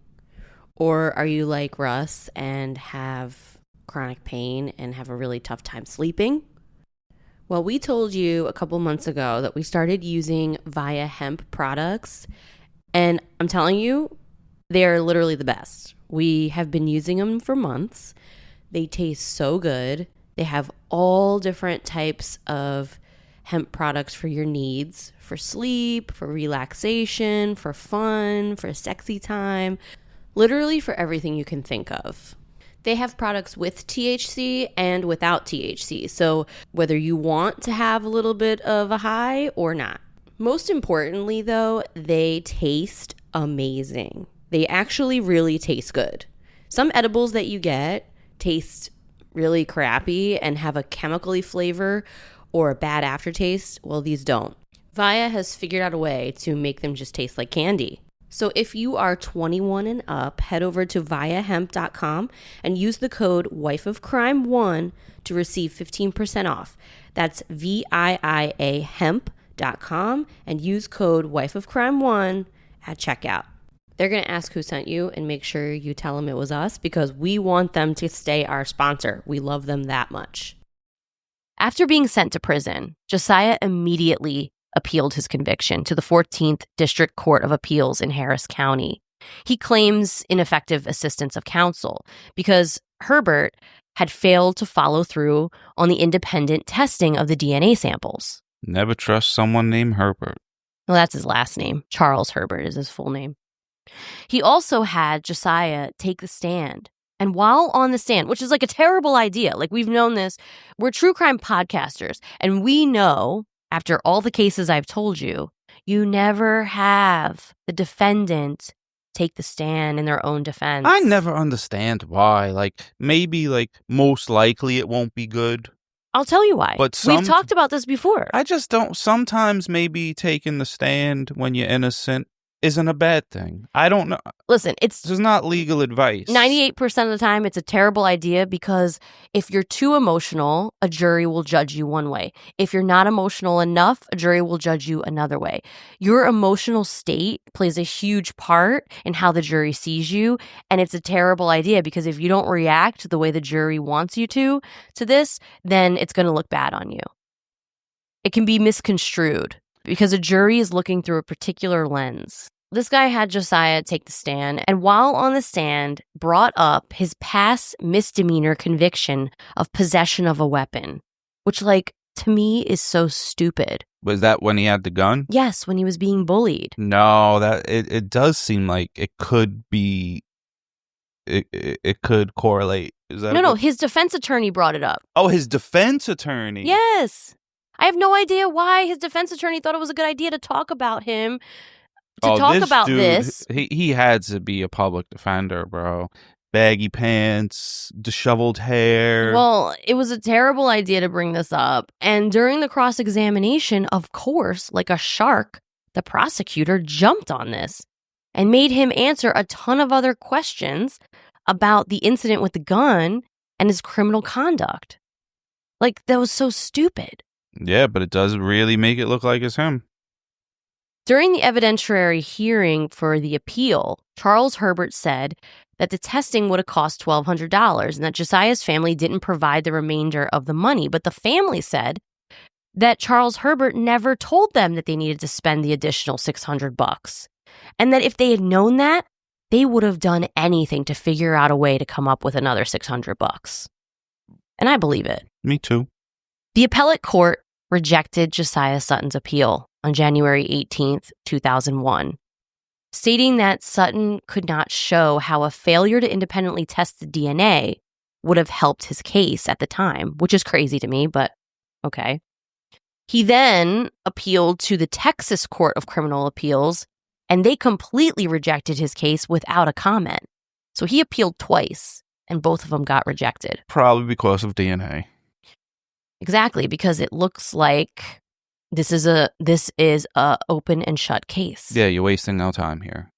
Or are you like Russ and have chronic pain and have a really tough time sleeping? Well, we told you a couple months ago that we started using Viia Hemp products, and I'm telling you, they're literally the best. We have been using them for months. They taste so good. They have all different types of hemp products for your needs, for sleep, for relaxation, for fun, for sexy time, literally for everything you can think of. They have products with THC and without THC, so whether you want to have a little bit of a high or not. Most importantly, though, they taste amazing. They actually really taste good. Some edibles that you get taste really crappy and have a chemically flavor or a bad aftertaste. Well, these don't. Viia has figured out a way to make them just taste like candy. So if you are 21 and up, head over to viiahemp.com and use the code wifeofcrime1 to receive 15% off. That's VIIA hemp.com and use code wifeofcrime1 at checkout. They're going to ask who sent you and make sure you tell them it was us because we want them to stay our sponsor. We love them that much. After being sent to prison, Josiah immediately appealed his conviction to the 14th District Court of Appeals in Harris County. He claims ineffective assistance of counsel because Herbert had failed to follow through on the independent testing of the DNA samples.
Never trust someone named Herbert.
Well, that's his last name. Charles Herbert is his full name. He also had Josiah take the stand. And while on the stand, which is like a terrible idea, like we've known this, we're true crime podcasters, and we know, after all the cases I've told you, you never have the defendant take the stand in their own defense.
I never understand why. Maybe most likely it won't be good.
I'll tell you why.
But
we've talked about this before.
I just don't. Sometimes maybe taking the stand when you're innocent isn't a bad thing. I don't know.
Listen,
this is not legal advice.
98% of the time, it's a terrible idea because if you're too emotional, a jury will judge you one way. If you're not emotional enough, a jury will judge you another way. Your emotional state plays a huge part in how the jury sees you, and it's a terrible idea because if you don't react the way the jury wants you to this, then it's going to look bad on you. It can be misconstrued because a jury is looking through a particular lens. This guy had Josiah take the stand, and while on the stand, brought up his past misdemeanor conviction of possession of a weapon, which, to me, is so stupid.
Was that when he had the gun?
Yes, when he was being bullied.
No, it does seem like it could be. It could correlate. Is that
No, his defense attorney brought it up.
Oh, his defense attorney.
Yes. I have no idea why his defense attorney thought it was a good idea to talk about him. This.
He had to be a public defender, bro. Baggy pants, disheveled hair.
Well, it was a terrible idea to bring this up. And during the cross-examination, of course, like a shark, the prosecutor jumped on this and made him answer a ton of other questions about the incident with the gun and his criminal conduct. That was so stupid.
Yeah, but it does really make it look like it's him.
During the evidentiary hearing for the appeal, Charles Herbert said that the testing would have cost $1,200 and that Josiah's family didn't provide the remainder of the money. But the family said that Charles Herbert never told them that they needed to spend the additional $600. And that if they had known that, they would have done anything to figure out a way to come up with another $600. And I believe it.
Me too.
The appellate court rejected Josiah Sutton's appeal on January 18th, 2001, stating that Sutton could not show how a failure to independently test the DNA would have helped his case at the time, which is crazy to me, but okay. He then appealed to the Texas Court of Criminal Appeals, and they completely rejected his case without a comment. So he appealed twice, and both of them got rejected.
Probably because of DNA.
Exactly, because it looks like this is a open and shut case.
Yeah, you're wasting no time here.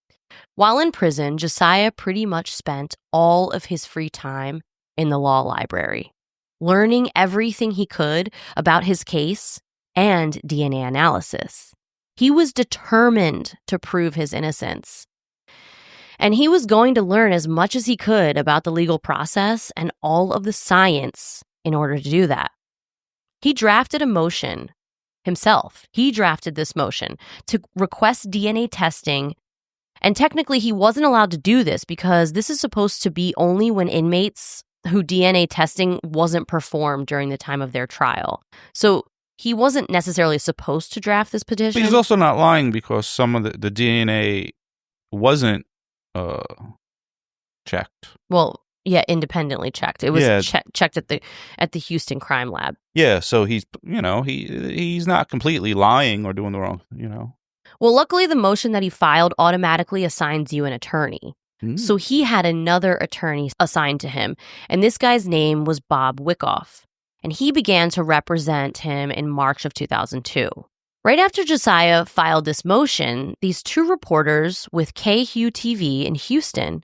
While in prison, Josiah pretty much spent all of his free time in the law library, learning everything he could about his case and DNA analysis. He was determined to prove his innocence. And he was going to learn as much as he could about the legal process and all of the science in order to do that. He drafted a motion himself. He drafted this motion to request DNA testing. And technically, he wasn't allowed to do this because this is supposed to be only when inmates who DNA testing wasn't performed during the time of their trial. So he wasn't necessarily supposed to draft this petition.
But he's also not lying because some of the DNA wasn't checked.
Well, yeah, independently checked. It was checked at the Houston crime lab.
Yeah, so he's not completely lying or doing the wrong,
Well, luckily the motion that he filed automatically assigns you an attorney. So he had another attorney assigned to him, and this guy's name was Bob Wickoff, and he began to represent him in March of 2002. Right after Josiah filed this motion, these two reporters with KHUE-TV in Houston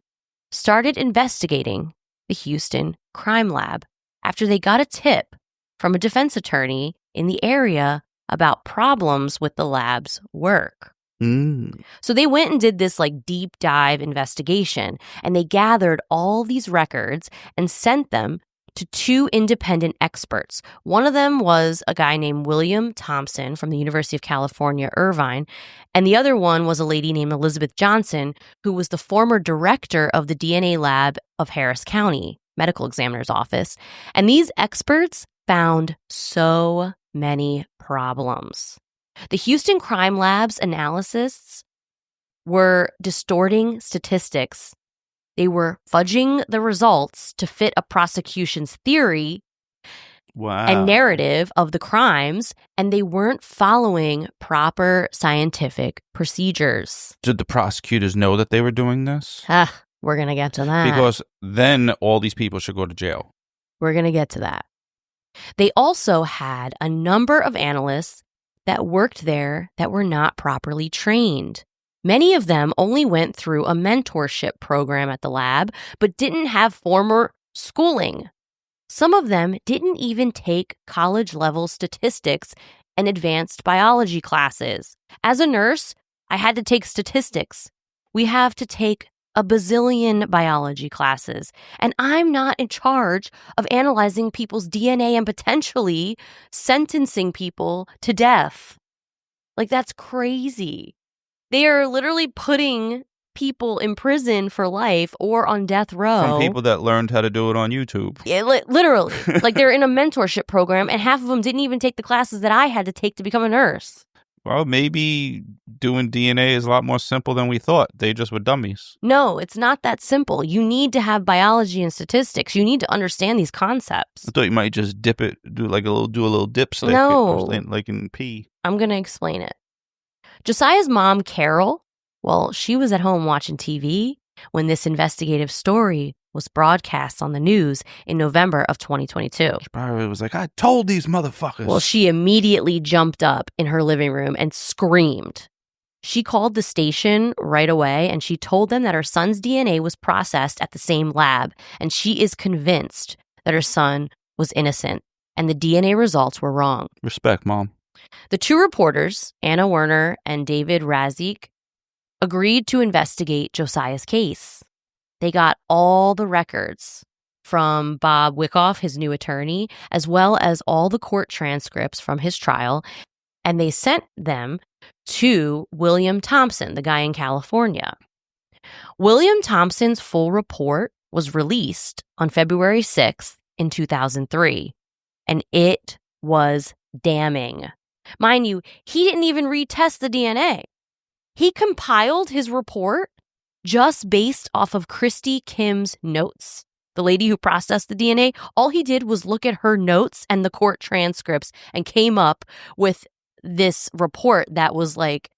started investigating the Houston crime lab after they got a tip from a defense attorney in the area about problems with the lab's work. So they went and did this deep dive investigation, and they gathered all these records and sent them to two independent experts. One of them was a guy named William Thompson from the University of California, Irvine, and the other one was a lady named Elizabeth Johnson, who was the former director of the DNA lab of Harris County Medical Examiner's Office. And these experts found so many problems. The Houston Crime Lab's analysts were distorting statistics. They were fudging the results to fit a prosecution's theory and narrative of the crimes, and they weren't following proper scientific procedures.
Did the prosecutors know that they were doing this?
We're going to get to that.
Because then all these people should go to jail.
We're going to get to that. They also had a number of analysts that worked there that were not properly trained. Many of them only went through a mentorship program at the lab, but didn't have formal schooling. Some of them didn't even take college-level statistics and advanced biology classes. As a nurse, I had to take statistics. We have to take a bazillion biology classes, and I'm not in charge of analyzing people's DNA and potentially sentencing people to death. That's crazy. They are literally putting people in prison for life or on death row.
From people that learned how to do it on YouTube.
Yeah, literally. They're in a mentorship program, and half of them didn't even take the classes that I had to take to become a nurse.
Well, maybe doing DNA is a lot more simple than we thought. They just were dummies.
No, it's not that simple. You need to have biology and statistics. You need to understand these concepts.
I thought you might just dip it, do a little dipstick.
No.
Like in pee.
I'm going to explain it. Josiah's mom, Carol, she was at home watching TV when this investigative story was broadcast on the news in November of 2022.
She probably was like, I told these motherfuckers.
Well, she immediately jumped up in her living room and screamed. She called the station right away, and she told them that her son's DNA was processed at the same lab, and she is convinced that her son was innocent, and the DNA results were wrong.
Respect, Mom.
The two reporters, Anna Werner and David Razik, agreed to investigate Josiah's case. They got all the records from Bob Wickoff, his new attorney, as well as all the court transcripts from his trial, and they sent them to William Thompson, the guy in California. William Thompson's full report was released on February 6th in 2003, and it was damning. Mind you, he didn't even retest the DNA. He compiled his report just based off of Christy Kim's notes. The lady who processed the DNA, all he did was look at her notes and the court transcripts and came up with this report that was like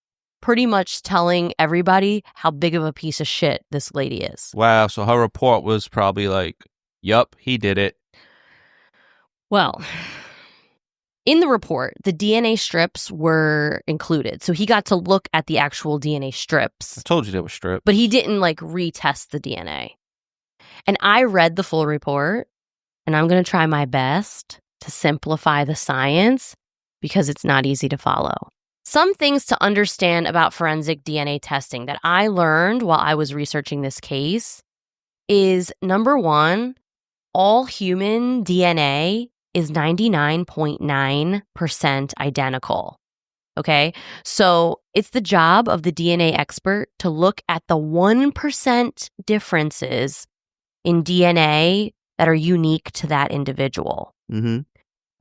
pretty much telling everybody how big of a piece of shit this lady is.
Wow, so her report was probably like, yup, he did it.
Well, in the report, the DNA strips were included. So he got to look at the actual DNA strips.
I told you they were strips.
But he didn't like retest the DNA. And I read the full report, and I'm going to try my best to simplify the science because it's not easy to follow. Some things to understand about forensic DNA testing that I learned while I was researching this case is, number one, all human DNA is 99.9% identical. Okay? So it's the job of the DNA expert to look at the 1% differences in DNA that are unique to that individual.
Mm-hmm.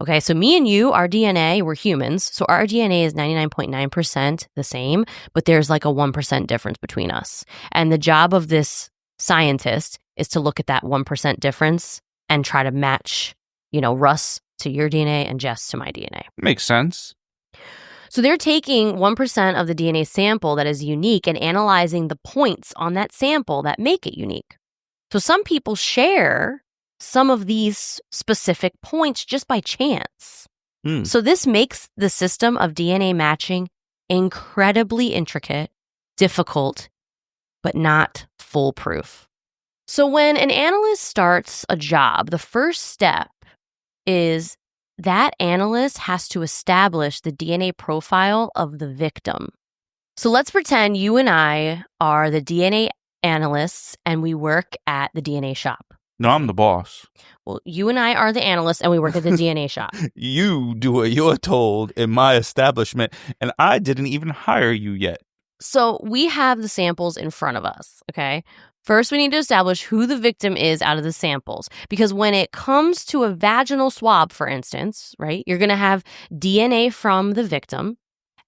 Okay, so me and you, our DNA, we're humans. So our DNA is 99.9% the same, but there's like a 1% difference between us. And the job of this scientist is to look at that 1% difference and try to match, Russ to your DNA and Jess to my DNA.
Makes sense.
So they're taking 1% of the DNA sample that is unique and analyzing the points on that sample that make it unique. So some people share some of these specific points just by chance. So this makes the system of DNA matching incredibly intricate, difficult, but not foolproof. So when an analyst starts a job, the first step is that analyst has to establish the DNA profile of the victim. So let's pretend you and I are the DNA analysts and we work at the DNA shop.
No, I'm the boss.
Well, you and I are the analysts and we work at the DNA shop.
You do what you're told in my establishment, and I didn't even hire you yet.
So we have the samples in front of us, okay? First, we need to establish who the victim is out of the samples. Because when it comes to a vaginal swab, for instance, right, you're going to have DNA from the victim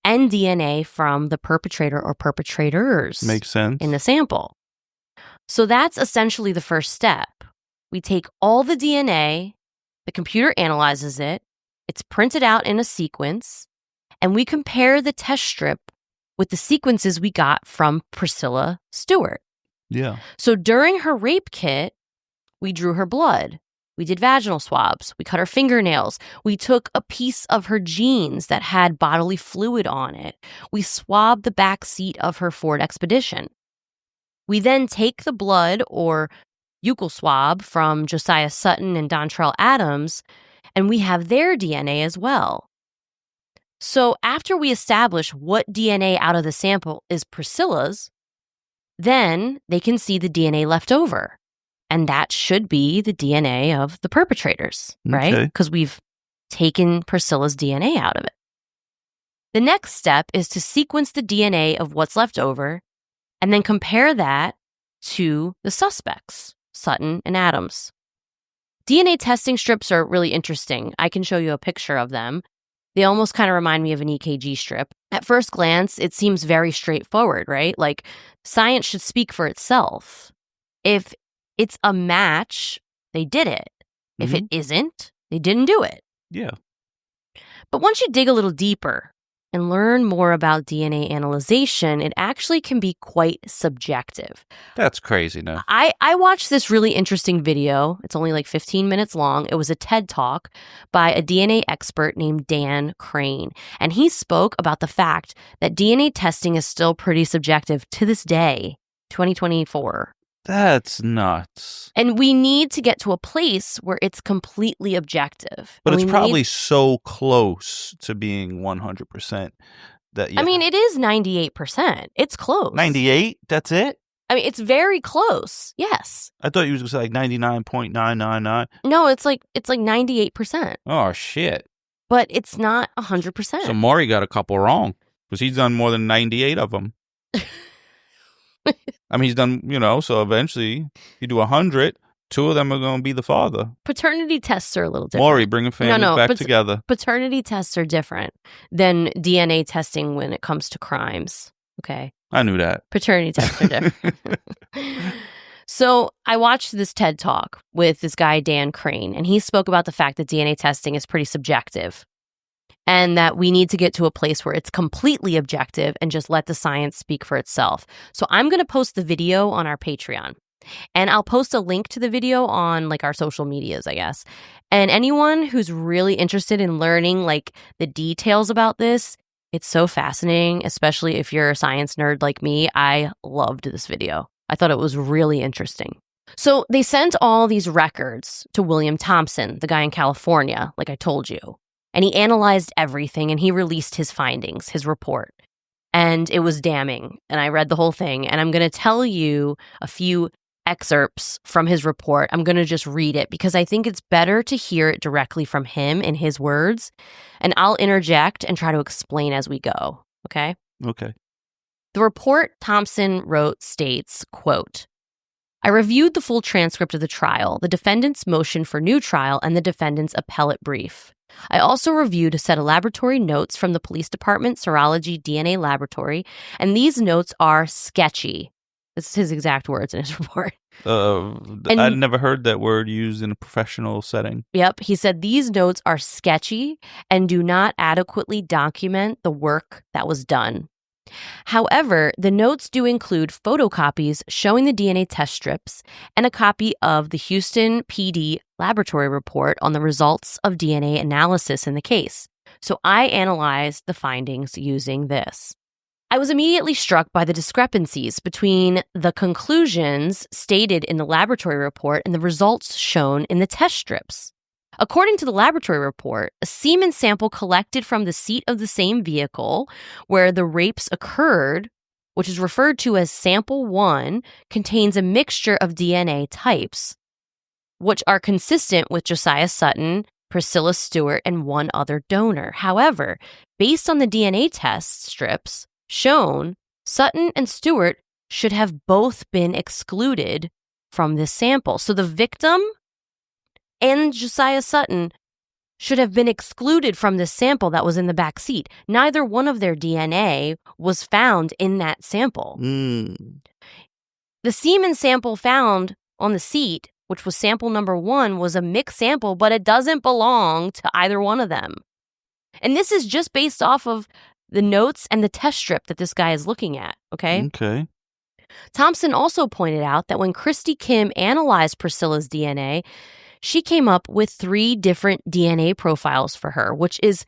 and DNA from the perpetrator or perpetrators.
Makes sense.
In the sample. So that's essentially the first step. We take all the DNA, the computer analyzes it, it's printed out in a sequence, and we compare the test strip with the sequences we got from Priscilla Stewart.
Yeah.
So during her rape kit, we drew her blood. We did vaginal swabs. We cut her fingernails. We took a piece of her jeans that had bodily fluid on it. We swabbed the back seat of her Ford Expedition. We then take the blood or buccal swab from Josiah Sutton and Dontrell Adams, and we have their DNA as well. So after we establish what DNA out of the sample is Priscilla's, then they can see the DNA left over. And that should be the DNA of the perpetrators, right? Because we've taken Priscilla's DNA out of it. The next step is to sequence the DNA of what's left over and then compare that to the suspects, Sutton and Adams. DNA testing strips are really interesting. I can show you a picture of them. They almost kind of remind me of an EKG strip. At first glance, it seems very straightforward, right? Like, science should speak for itself. If it's a match, they did it. If it isn't, they didn't do it.
Yeah.
But once you dig a little deeper and learn more about DNA analyzation, it actually can be quite subjective.
That's crazy, no?
I watched this really interesting video. It's only like 15 minutes long. It was a TED Talk by a DNA expert named Dan Crane. And he spoke about the fact that DNA testing is still pretty subjective to this day, 2024.
That's nuts.
And we need to get to a place where it's completely objective.
But it's probably so close to being 100% that, yeah.
I mean, it is 98%. It's close.
98? That's it?
I mean, it's very close. Yes.
I thought you was going to say like 99.999.
No, it's like 98%.
Oh, shit.
But it's not 100%.
So Maury got a couple wrong. Because he's done more than 98 of them. I mean, he's done, so eventually you do 100, 2 of them are going to be the father.
Paternity tests are a little different.
Maury, bringing families back together.
Paternity tests are different than DNA testing when it comes to crimes. Okay.
I knew that.
Paternity tests are different. So I watched this TED Talk with this guy, Dan Crane, and he spoke about the fact that DNA testing is pretty subjective and that we need to get to a place where it's completely objective and just let the science speak for itself. So I'm going to post the video on our Patreon, and I'll post a link to the video on like our social medias, I guess. And anyone who's really interested in learning like the details about this, it's so fascinating, especially if you're a science nerd like me. I loved this video. I thought it was really interesting. So they sent all these records to William Thompson, the guy in California, like I told you. And he analyzed everything and he released his findings, his report. And it was damning. And I read the whole thing. And I'm going to tell you a few excerpts from his report. I'm going to just read it because I think it's better to hear it directly from him in his words. And I'll interject and try to explain as we go. Okay?
Okay.
The report Thompson wrote states, quote, I reviewed the full transcript of the trial, the defendant's motion for new trial, and the defendant's appellate brief. I also reviewed a set of laboratory notes from the police department serology DNA laboratory, and these notes are sketchy. This is his exact words in his report.
I'd never heard that word used in a professional setting.
Yep. He said these notes are sketchy and do not adequately document the work that was done. However, the notes do include photocopies showing the DNA test strips and a copy of the Houston PD laboratory report on the results of DNA analysis in the case. So I analyzed the findings using this. I was immediately struck by the discrepancies between the conclusions stated in the laboratory report and the results shown in the test strips. According to the laboratory report, a semen sample collected from the seat of the same vehicle where the rapes occurred, which is referred to as sample 1, contains a mixture of DNA types, which are consistent with Josiah Sutton, Priscilla Stewart, and one other donor. However, based on the DNA test strips shown, Sutton and Stewart should have both been excluded from this sample. So the victim and Josiah Sutton should have been excluded from this sample that was in the back seat. Neither one of their DNA was found in that sample. The semen sample found on the seat, which was sample number 1, was a mixed sample, but it doesn't belong to either one of them. And this is just based off of the notes and the test strip that this guy is looking at, okay?
Okay.
Thompson also pointed out that when Christy Kim analyzed Priscilla's DNA, she came up with 3 different DNA profiles for her, which is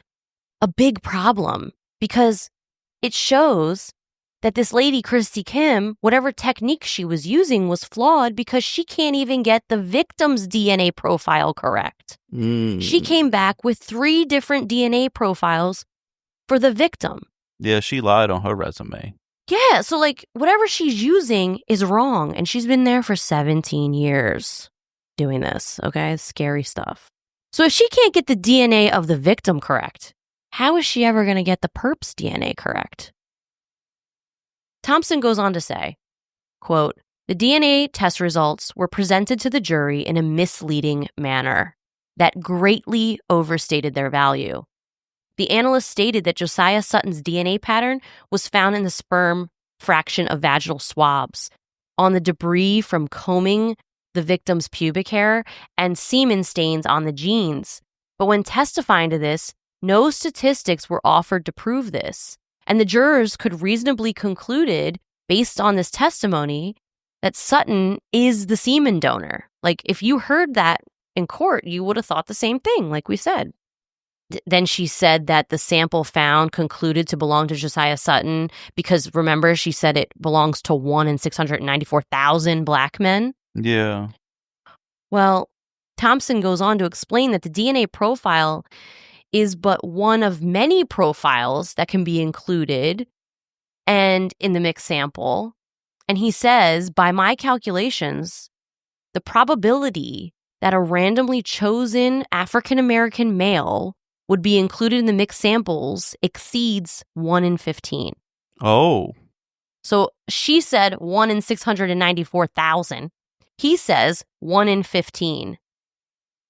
a big problem because it shows that this lady, Christy Kim, whatever technique she was using was flawed because she can't even get the victim's DNA profile correct. She came back with 3 different DNA profiles for the victim.
Yeah, she lied on her resume.
Yeah, so like whatever she's using is wrong, and she's been there for 17 years. Doing this, okay? Scary stuff. So if she can't get the DNA of the victim correct, how is she ever going to get the perp's DNA correct? Thompson goes on to say, quote, the DNA test results were presented to the jury in a misleading manner that greatly overstated their value. The analyst stated that Josiah Sutton's DNA pattern was found in the sperm fraction of vaginal swabs, on the debris from combing the victim's pubic hair, and semen stains on the jeans. But when testifying to this, no statistics were offered to prove this. And the jurors could reasonably concluded, based on this testimony, that Sutton is the semen donor. Like, if you heard that in court, you would have thought the same thing, like we said. Then she said that the sample found concluded to belong to Josiah Sutton because, remember, she said it belongs to 1 in 694,000 black men.
Yeah.
Well, Thompson goes on to explain that the DNA profile is but one of many profiles that can be included and in the mixed sample. And he says, by my calculations, the probability that a randomly chosen African-American male would be included in the mixed samples exceeds 1 in 15.
Oh.
So she said 1 in 694,000. He says 1 in 15.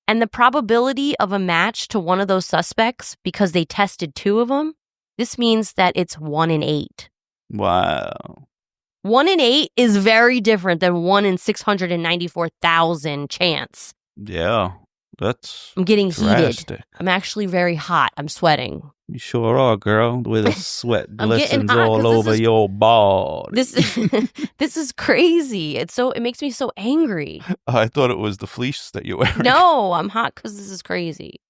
And the probability of a match to one of those suspects, because they tested 2 of them, this means that it's 1 in 8.
Wow.
1 in 8 is very different than 1 in 694,000 chance.
Yeah, that's
I'm getting
drastic.
heated. I'm actually very hot. I'm sweating.
You sure are, girl. The way the sweat
I'm getting
glistens
hot
all
'cause this
over
is-
your body.
This is crazy. It makes me so angry.
I thought it was the fleece that you're wearing.
No, I'm hot because this is crazy.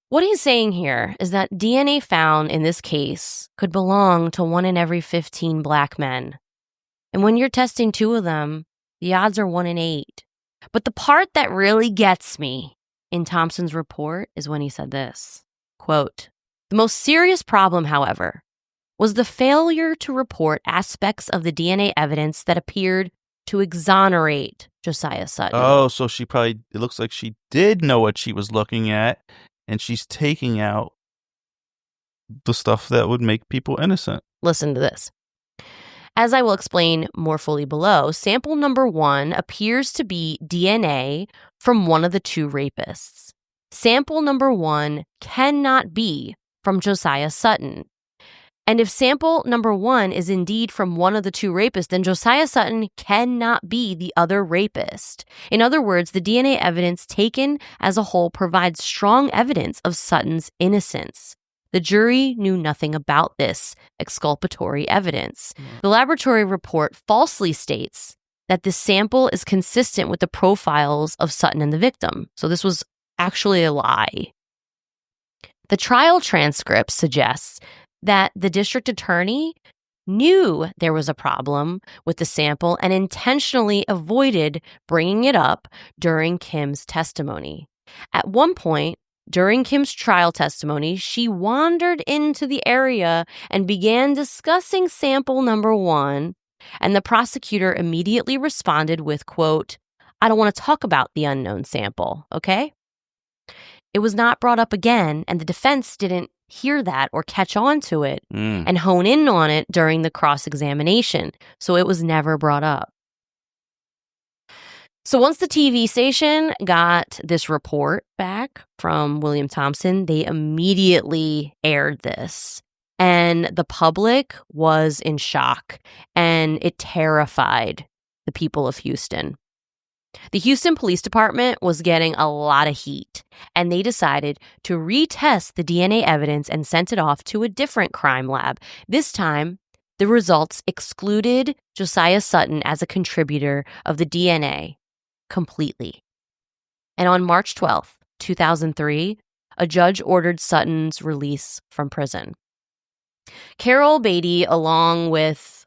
What he's saying here is that DNA found in this case could belong to 1 in every 15 black men. And when you're testing 2 of them, the odds are 1 in 8. But the part that really gets me in Thompson's report is when he said this, quote, "The most serious problem, however, was the failure to report aspects of the DNA evidence that appeared to exonerate Josiah Sutton."
Oh, so it looks like she did know what she was looking at, and she's taking out the stuff that would make people innocent.
Listen to this. As I will explain more fully below, sample number 1 appears to be DNA from one of the 2 rapists. Sample number 1 cannot be from Josiah Sutton. And if sample number 1 is indeed from one of the 2 rapists, then Josiah Sutton cannot be the other rapist. In other words, the DNA evidence taken as a whole provides strong evidence of Sutton's innocence. The jury knew nothing about this exculpatory evidence. The laboratory report falsely states that this sample is consistent with the profiles of Sutton and the victim. So this was actually a lie. The trial transcript suggests that the district attorney knew there was a problem with the sample and intentionally avoided bringing it up during Kim's testimony. At one point, during Kim's trial testimony, she wandered into the area and began discussing sample number 1, and the prosecutor immediately responded with, quote, "I don't want to talk about the unknown sample, okay?" It was not brought up again, and the defense didn't hear that or catch on to it and hone in on it during the cross-examination, so it was never brought up. So once the TV station got this report back from William Thompson, they immediately aired this. And the public was in shock, and it terrified the people of Houston. The Houston Police Department was getting a lot of heat, and they decided to retest the DNA evidence and sent it off to a different crime lab. This time, the results excluded Josiah Sutton as a contributor of the DNA completely. And on March 12th, 2003, a judge ordered Sutton's release from prison. Carol Beatty, along with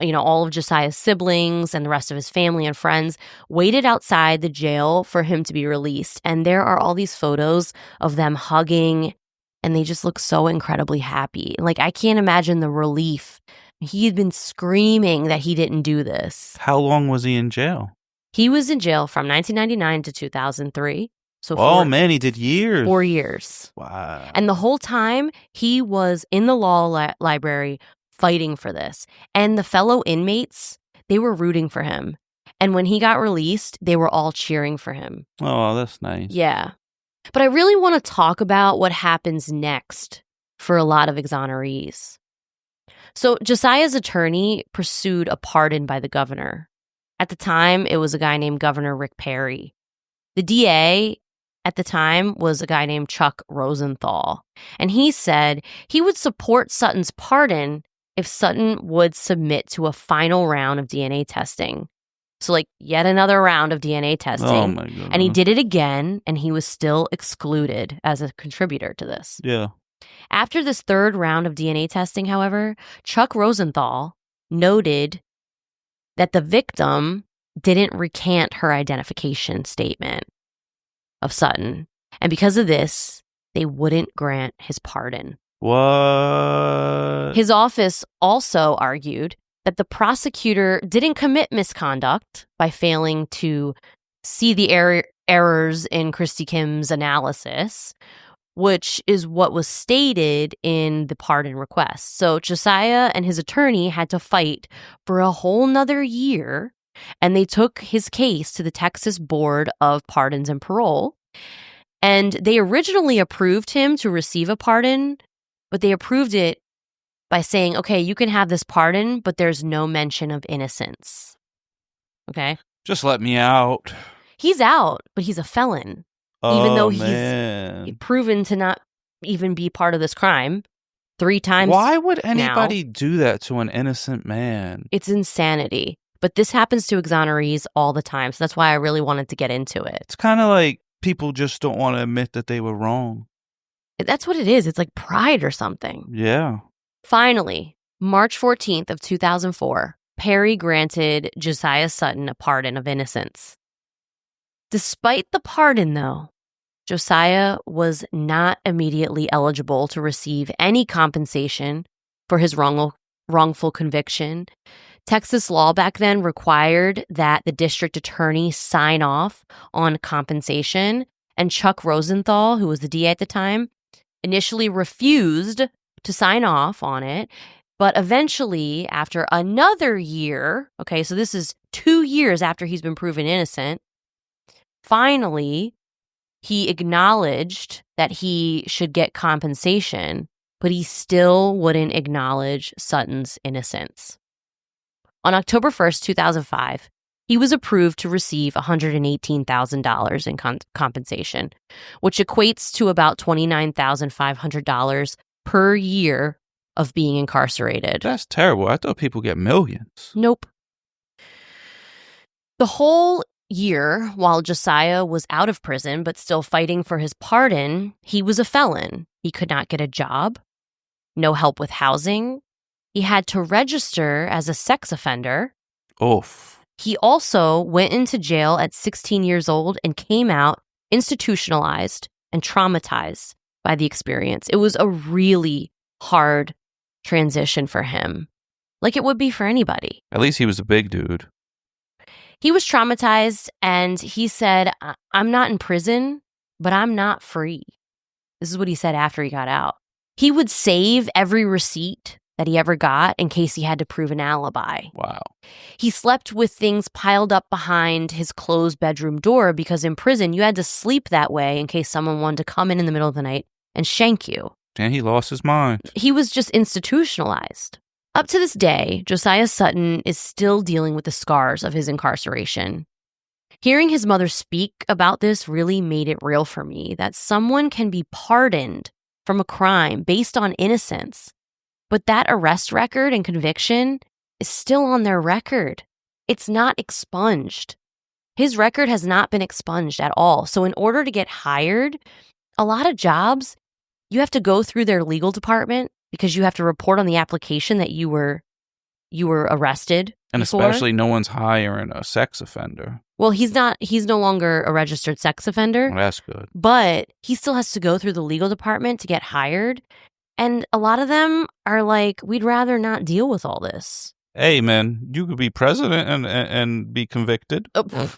all of Josiah's siblings and the rest of his family and friends, waited outside the jail for him to be released. And there are all these photos of them hugging, and they just look so incredibly happy. Like, I can't imagine the relief. He had been screaming that he didn't do this.
How long was he in jail?
He was in jail from 1999 to 2003.
So man, he did years.
4 years.
Wow.
And the whole time, he was in the law library fighting for this. And the fellow inmates, they were rooting for him. And when he got released, they were all cheering for him.
Oh, that's nice.
Yeah. But I really want to talk about what happens next for a lot of exonerees. So Josiah's attorney pursued a pardon by the governor. At the time, it was a guy named Governor Rick Perry. The DA at the time was a guy named Chuck Rosenthal. And he said he would support Sutton's pardon if Sutton would submit to a final round of DNA testing. So yet another round of DNA testing.
Oh my God.
And he did it again, and he was still excluded as a contributor to this.
Yeah.
After this third round of DNA testing, however, Chuck Rosenthal noted that the victim didn't recant her identification statement of Sutton. And because of this, they wouldn't grant his pardon.
What?
His office also argued that the prosecutor didn't commit misconduct by failing to see the errors in Christy Kim's analysis, which is what was stated in the pardon request. So Josiah and his attorney had to fight for a whole nother year, and they took his case to the Texas Board of Pardons and Parole. And they originally approved him to receive a pardon, but they approved it by saying, okay, you can have this pardon, but there's no mention of innocence. Okay?
Just let me out.
He's out, but he's a felon. Even though
he's
proven to not even be part of this crime 3 times.
Why would anybody do that to an innocent man?
It's insanity. But this happens to exonerees all the time. So that's why I really wanted to get into it.
It's kind of like people just don't want to admit that they were wrong.
That's what it is. It's like pride or something.
Yeah.
Finally, March 14th of 2004, Perry granted Josiah Sutton a pardon of innocence. Despite the pardon, though, Josiah was not immediately eligible to receive any compensation for his wrongful conviction. Texas law back then required that the district attorney sign off on compensation, and Chuck Rosenthal, who was the DA at the time, initially refused to sign off on it. But eventually, after another year, okay, so this is 2 years after he's been proven innocent, finally, he acknowledged that he should get compensation, but he still wouldn't acknowledge Sutton's innocence. On October 1st, 2005, he was approved to receive $118,000 in compensation, which equates to about $29,500 per year of being incarcerated.
That's terrible. I thought people get millions.
Nope. The whole year, while Josiah was out of prison but still fighting for his pardon, he was a felon. He could not get a job, no help with housing. He had to register as a sex offender.
Oof.
He also went into jail at 16 years old and came out institutionalized and traumatized by the experience. It was a really hard transition for him, like it would be for anybody.
At least he was a big dude.
He was traumatized, and he said, I'm not in prison, but I'm not free. This is what he said after he got out. He would save every receipt that he ever got in case he had to prove an alibi.
Wow.
He slept with things piled up behind his closed bedroom door because in prison, you had to sleep that way in case someone wanted to come in the middle of the night and shank you.
And he lost his mind.
He was just institutionalized. Up to this day, Josiah Sutton is still dealing with the scars of his incarceration. Hearing his mother speak about this really made it real for me, that someone can be pardoned from a crime based on innocence, but that arrest record and conviction is still on their record. It's not expunged. His record has not been expunged at all. So in order to get hired, a lot of jobs, you have to go through their legal department because you have to report on the application that you were arrested.
And
before.
Especially no one's hiring a sex offender.
Well, he's no longer a registered sex offender.
Well, that's good.
But he still has to go through the legal department to get hired. And a lot of them are like, we'd rather not deal with all this.
Hey, man, you could be president and be convicted.
Oh,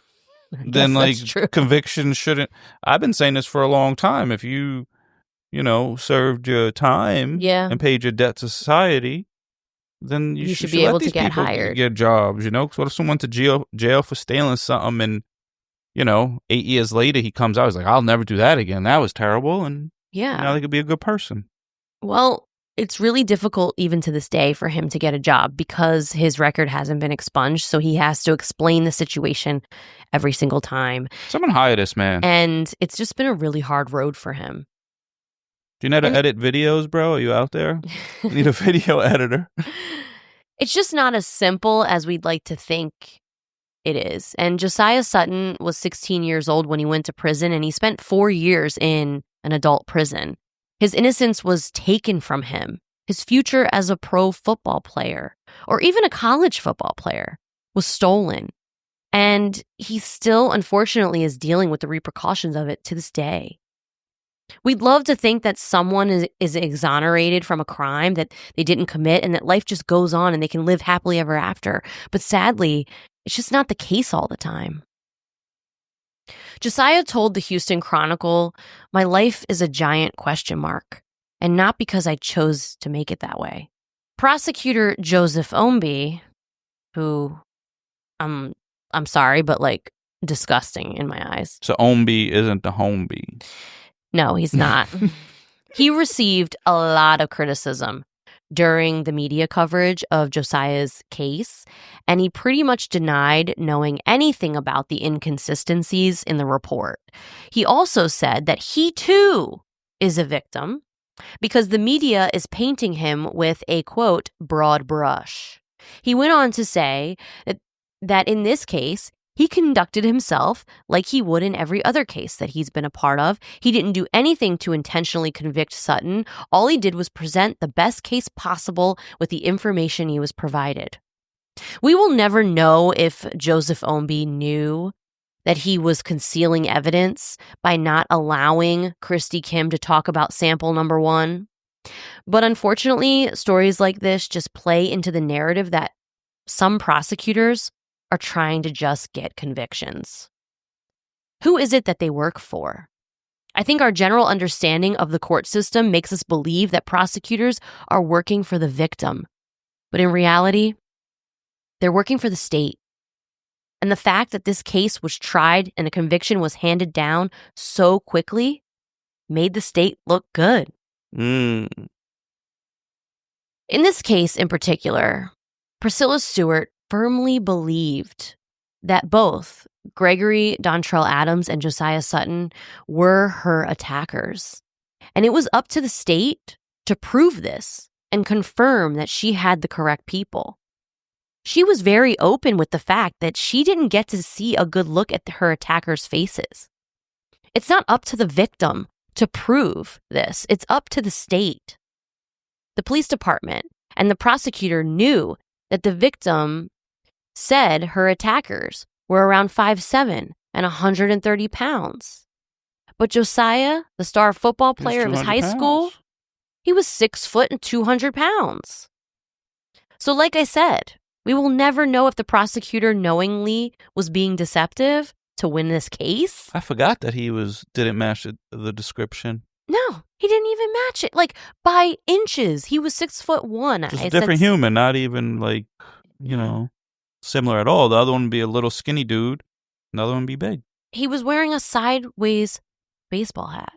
then, like, conviction shouldn't... I've been saying this for a long time. If you served your time and paid your debt to society, then you should be able to get hired. Get jobs, Because what if someone went to jail for stealing something and, 8 years later he comes out, he's like, I'll never do that again. That was terrible. And now they could be a good person.
Well, it's really difficult even to this day for him to get a job because his record hasn't been expunged. So he has to explain the situation every single time.
Someone hire this man.
And it's just been a really hard road for him.
Do you know how to edit videos, bro? Are you out there? Need a video editor.
It's just not as simple as we'd like to think it is. And Josiah Sutton was 16 years old when he went to prison, and he spent 4 years in an adult prison. His innocence was taken from him. His future as a pro football player, or even a college football player, was stolen. And he still, unfortunately, is dealing with the repercussions of it to this day. We'd love to think that someone is exonerated from a crime that they didn't commit and that life just goes on and they can live happily ever after. But sadly, it's just not the case all the time. Josiah told the Houston Chronicle, "My life is a giant question mark, and not because I chose to make it that way." Prosecutor Joseph Omby, who I'm sorry, but like disgusting in my eyes.
So Omby isn't the homebee.
No, he's not. He received a lot of criticism during the media coverage of Josiah's case, and he pretty much denied knowing anything about the inconsistencies in the report. He also said that he too is a victim because the media is painting him with a, quote, broad brush. He went on to say that in this case, he conducted himself like he would in every other case that he's been a part of. He didn't do anything to intentionally convict Sutton. All he did was present the best case possible with the information he was provided. We will never know if Joseph Omby knew that he was concealing evidence by not allowing Christy Kim to talk about sample number 1. But unfortunately, stories like this just play into the narrative that some prosecutors are trying to just get convictions. Who is it that they work for? I think our general understanding of the court system makes us believe that prosecutors are working for the victim. But in reality, they're working for the state. And the fact that this case was tried and a conviction was handed down so quickly made the state look good. In this case in particular, Priscilla Stewart firmly believed that both Gregory Dontrell Adams and Josiah Sutton were her attackers. And it was up to the state to prove this and confirm that she had the correct people. She was very open with the fact that she didn't get to see a good look at her attackers' faces. It's not up to the victim to prove this. It's up to the state. The police department and the prosecutor knew that the victim said her attackers were around 5'7" and 130 pounds. But Josiah, the star football player of his high school, he was 6 foot and 200 pounds. So like I said, we will never know if the prosecutor knowingly was being deceptive to win this case.
I forgot that he didn't match the description.
No, he didn't even match it. Like by inches. He was 6'1".
Just a different human, not even like, similar at all. The other one would be a little skinny dude. Another one would be big.
He was wearing a sideways baseball hat.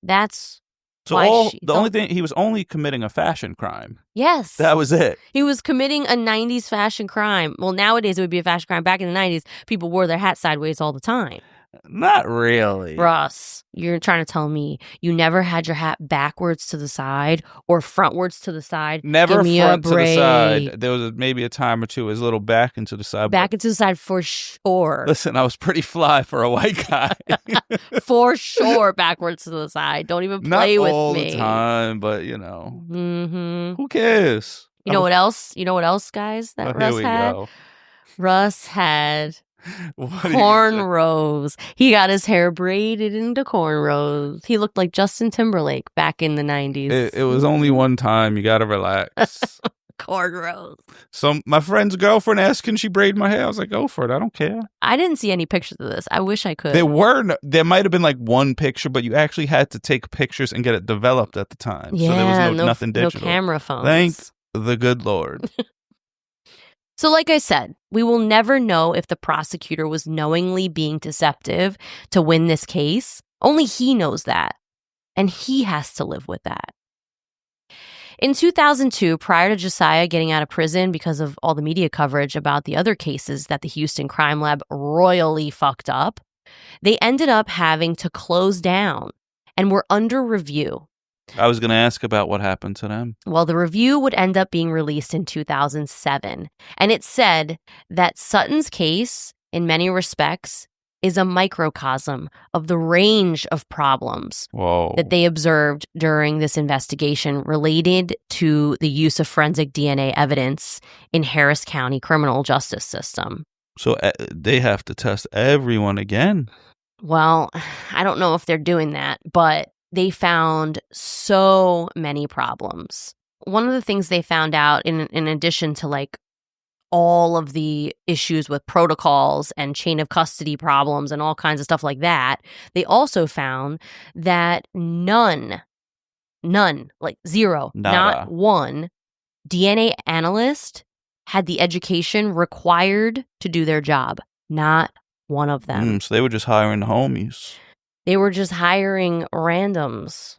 That's
only thing, he was only committing a fashion crime.
Yes.
That was it.
He was committing a 90s fashion crime. Well, nowadays it would be a fashion crime. Back in the 90s, people wore their hat sideways all the time.
Not really.
Russ, you're trying to tell me you never had your hat backwards to the side or frontwards to the side?
Never front to the side. There was maybe a time or two it was a little back into the side.
Back into the side for sure.
Listen, I was pretty fly for a white guy.
For sure, backwards to the side. Don't even play with me.
Not all the time, but who cares?
You know what else? You know what else, guys, that Russ had?
Go.
Russ had cornrows. He got his hair braided into cornrows. He looked like Justin Timberlake back in the 90s.
It was only one time. You got to relax.
Cornrows.
So my friend's girlfriend asked, can she braid my hair? I was like, go for it. I don't care.
I didn't see any pictures of this. I wish I could.
There might have been like one picture, but you actually had to take pictures and get it developed at the time.
Yeah,
so there was nothing digital.
No camera phones.
Thank the good Lord.
So like I said, we will never know if the prosecutor was knowingly being deceptive to win this case. Only he knows that. And he has to live with that. In 2002, prior to Josiah getting out of prison because of all the media coverage about the other cases that the Houston Crime Lab royally fucked up, they ended up having to close down and were under review.
I was going to ask about what happened to them.
Well, the review would end up being released in 2007, and it said that Sutton's case, in many respects, is a microcosm of the range of problems that they observed during this investigation related to the use of forensic DNA evidence in Harris County criminal justice system.
So they have to test everyone again?
Well, I don't know if they're doing that, but they found so many problems. One of the things they found out, in addition to like all of the issues with protocols and chain of custody problems and all kinds of stuff like that, they also found that none, like zero,
Nada.
not one DNA analyst had the education required to do their job. Not one of them.
So they were just hiring the homies.
They were just hiring randoms.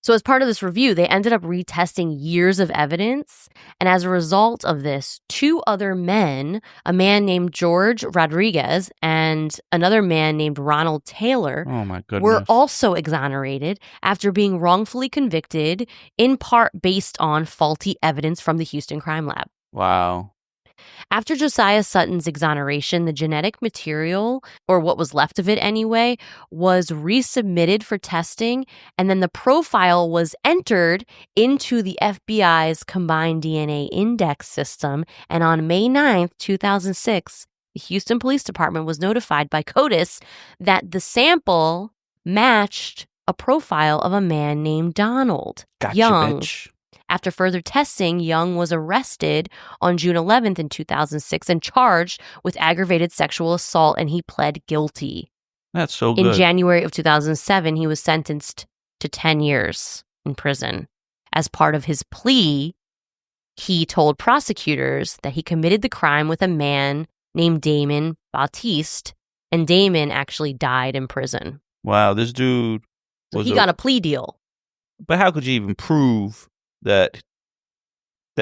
So as part of this review, they ended up retesting years of evidence. And as a result of this, 2 other men, a man named George Rodriguez and another man named Ronald Taylor,
Oh my goodness,
were also exonerated after being wrongfully convicted, in part based on faulty evidence from the Houston Crime Lab.
Wow.
After Josiah Sutton's exoneration, the genetic material, or what was left of it anyway, was resubmitted for testing, and then the profile was entered into the FBI's Combined DNA Index system, and on May 9th, 2006, the Houston Police Department was notified by CODIS that the sample matched a profile of a man named Donald
Gotcha,
Young.
bitch.
After further testing, Young was arrested on June 11th in 2006 and charged with aggravated sexual assault, and he pled guilty.
That's so good.
In January of 2007, he was sentenced to 10 years in prison. As part of his plea, he told prosecutors that he committed the crime with a man named Damon Bautiste, and Damon actually died in prison.
Wow, this dude
So he got a plea deal.
But how could you even prove that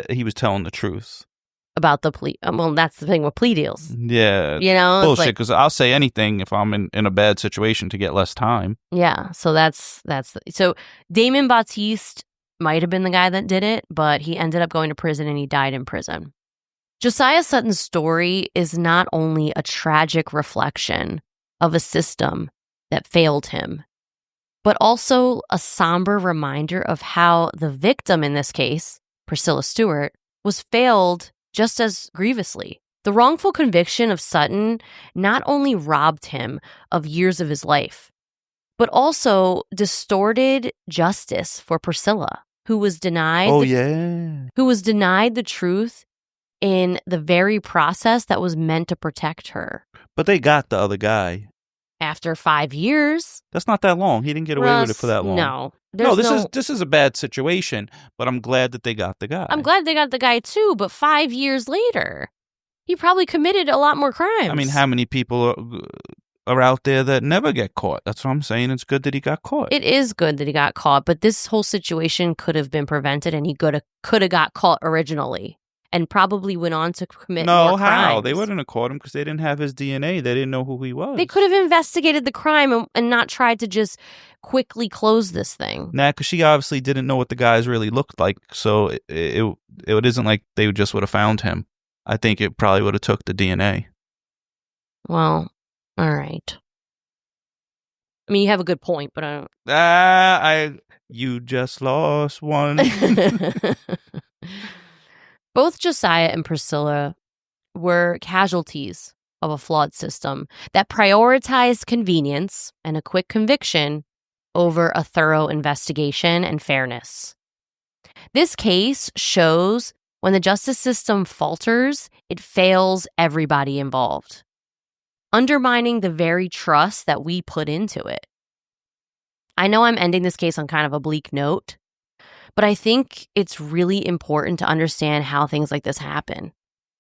he was telling the truth
about the plea? Well, that's the thing with plea deals.
Yeah, bullshit. Because I'll say anything if I'm in a bad situation to get less time.
Yeah, so so Damon Bautiste might have been the guy that did it, but he ended up going to prison and he died in prison. Josiah Sutton's story is not only a tragic reflection of a system that failed him, but also a somber reminder of how the victim in this case, Priscilla Stewart, was failed just as grievously. The wrongful conviction of Sutton not only robbed him of years of his life, but also distorted justice for Priscilla, who was denied the truth in the very process that was meant to protect her.
But they got the other guy.
After 5 years.
That's not that long. He didn't get away with it for that long.
No.
This is a bad situation, but I'm glad that they got the guy.
I'm glad they got the guy too, but 5 years later, he probably committed a lot more crimes.
I mean, how many people are out there that never get caught? That's what I'm saying. It's good that he got caught.
It is good that he got caught, but this whole situation could have been prevented, and he could have got caught originally. And probably went on to commit more crimes.
No, how? They wouldn't have caught him because they didn't have his DNA. They didn't know who he was.
They could have investigated the crime and not tried to just quickly close this thing.
Nah, because she obviously didn't know what the guys really looked like, so it isn't like they just would have found him. I think it probably would have took the DNA.
Well, all right. I mean, you have a good point, but I don't...
You just lost one.
Both Josiah and Priscilla were casualties of a flawed system that prioritized convenience and a quick conviction over a thorough investigation and fairness. This case shows when the justice system falters, it fails everybody involved, undermining the very trust that we put into it. I know I'm ending this case on kind of a bleak note, but I think it's really important to understand how things like this happen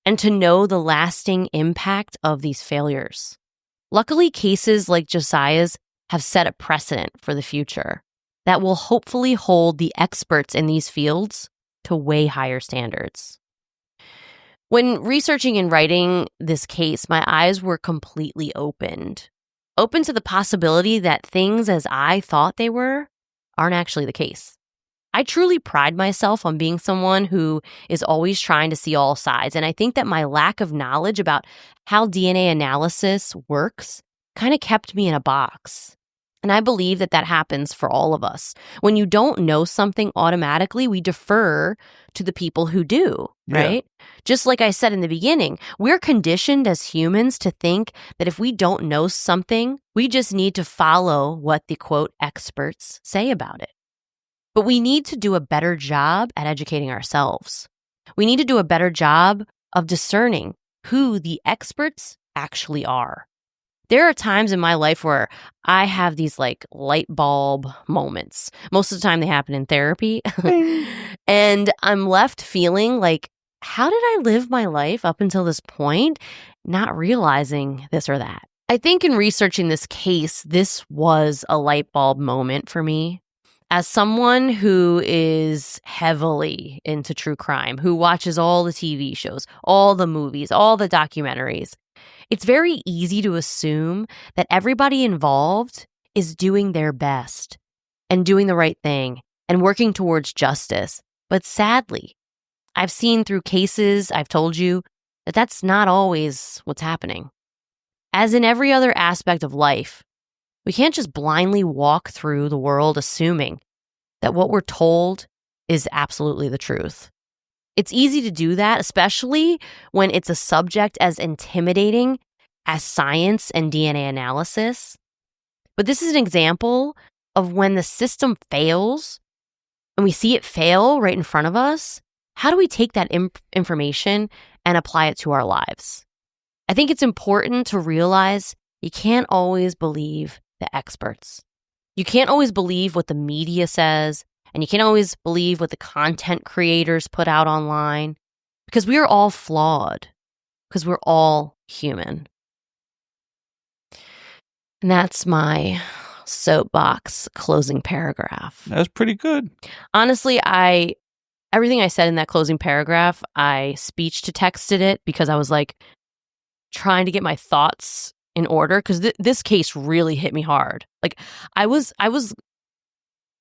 and to know the lasting impact of these failures. Luckily, cases like Josiah's have set a precedent for the future that will hopefully hold the experts in these fields to way higher standards. When researching and writing this case, my eyes were completely open to the possibility that things as I thought they were aren't actually the case. I truly pride myself on being someone who is always trying to see all sides, and I think that my lack of knowledge about how DNA analysis works kind of kept me in a box. And I believe that happens for all of us. When you don't know something automatically, we defer to the people who do, right? Yeah. Just like I said in the beginning, we're conditioned as humans to think that if we don't know something, we just need to follow what the quote experts say about it. But we need to do a better job at educating ourselves. We need to do a better job of discerning who the experts actually are. There are times in my life where I have these like light bulb moments. Most of the time they happen in therapy. And I'm left feeling like, how did I live my life up until this point, not realizing this or that? I think in researching this case, this was a light bulb moment for me. As someone who is heavily into true crime, who watches all the TV shows, all the movies, all the documentaries, it's very easy to assume that everybody involved is doing their best and doing the right thing and working towards justice. But sadly, I've seen through cases, I've told you, that that's not always what's happening. As in every other aspect of life, we can't just blindly walk through the world assuming that what we're told is absolutely the truth. It's easy to do that, especially when it's a subject as intimidating as science and DNA analysis. But this is an example of when the system fails and we see it fail right in front of us. How do we take that information and apply it to our lives? I think it's important to realize you can't always believe the experts. You can't always believe what the media says, and you can't always believe what the content creators put out online, because we are all flawed, because we're all human. And that's my soapbox closing paragraph.
That's pretty good.
Honestly, everything I said in that closing paragraph, I speech to texted it because I was like trying to get my thoughts in order, because this case really hit me hard. Like I was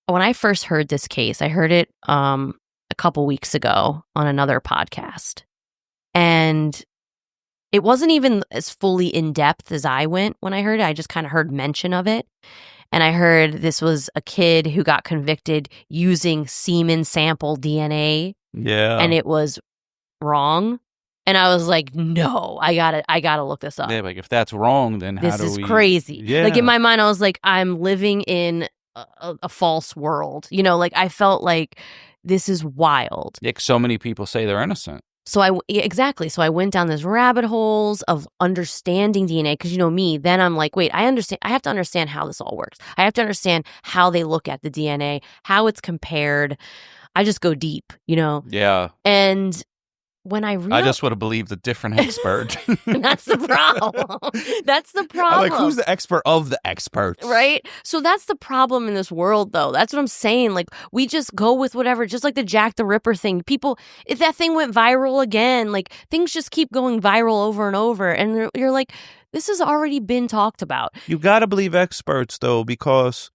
when I first heard this case, I heard it a couple weeks ago on another podcast. And it wasn't even as fully in depth as I went when I heard it. I just kind of heard mention of it. And I heard this was a kid who got convicted using semen sample DNA.
Yeah.
And it was wrong. And I was like, no, I gotta look this up.
Yeah, like if that's wrong, then how do we...
This is crazy.
Yeah.
Like in my mind, I was like, I'm living in a false world. You know, like I felt like this is wild.
Like so many people say they're innocent.
So exactly. So I went down this rabbit holes of understanding DNA, because you know me, then I'm like, wait, I have to understand how this all works. I have to understand how they look at the DNA, how it's compared. I just go deep, you know?
Yeah.
And when I realized...
I just would have believed a different expert.
That's the problem. That's the problem.
I'm like, who's the expert of the experts?
Right? So that's the problem in this world, though. That's what I'm saying. Like, we just go with whatever, just like the Jack the Ripper thing. People, if that thing went viral again, like, things just keep going viral over and over. And you're like, this has already been talked about.
You got to believe experts, though, because...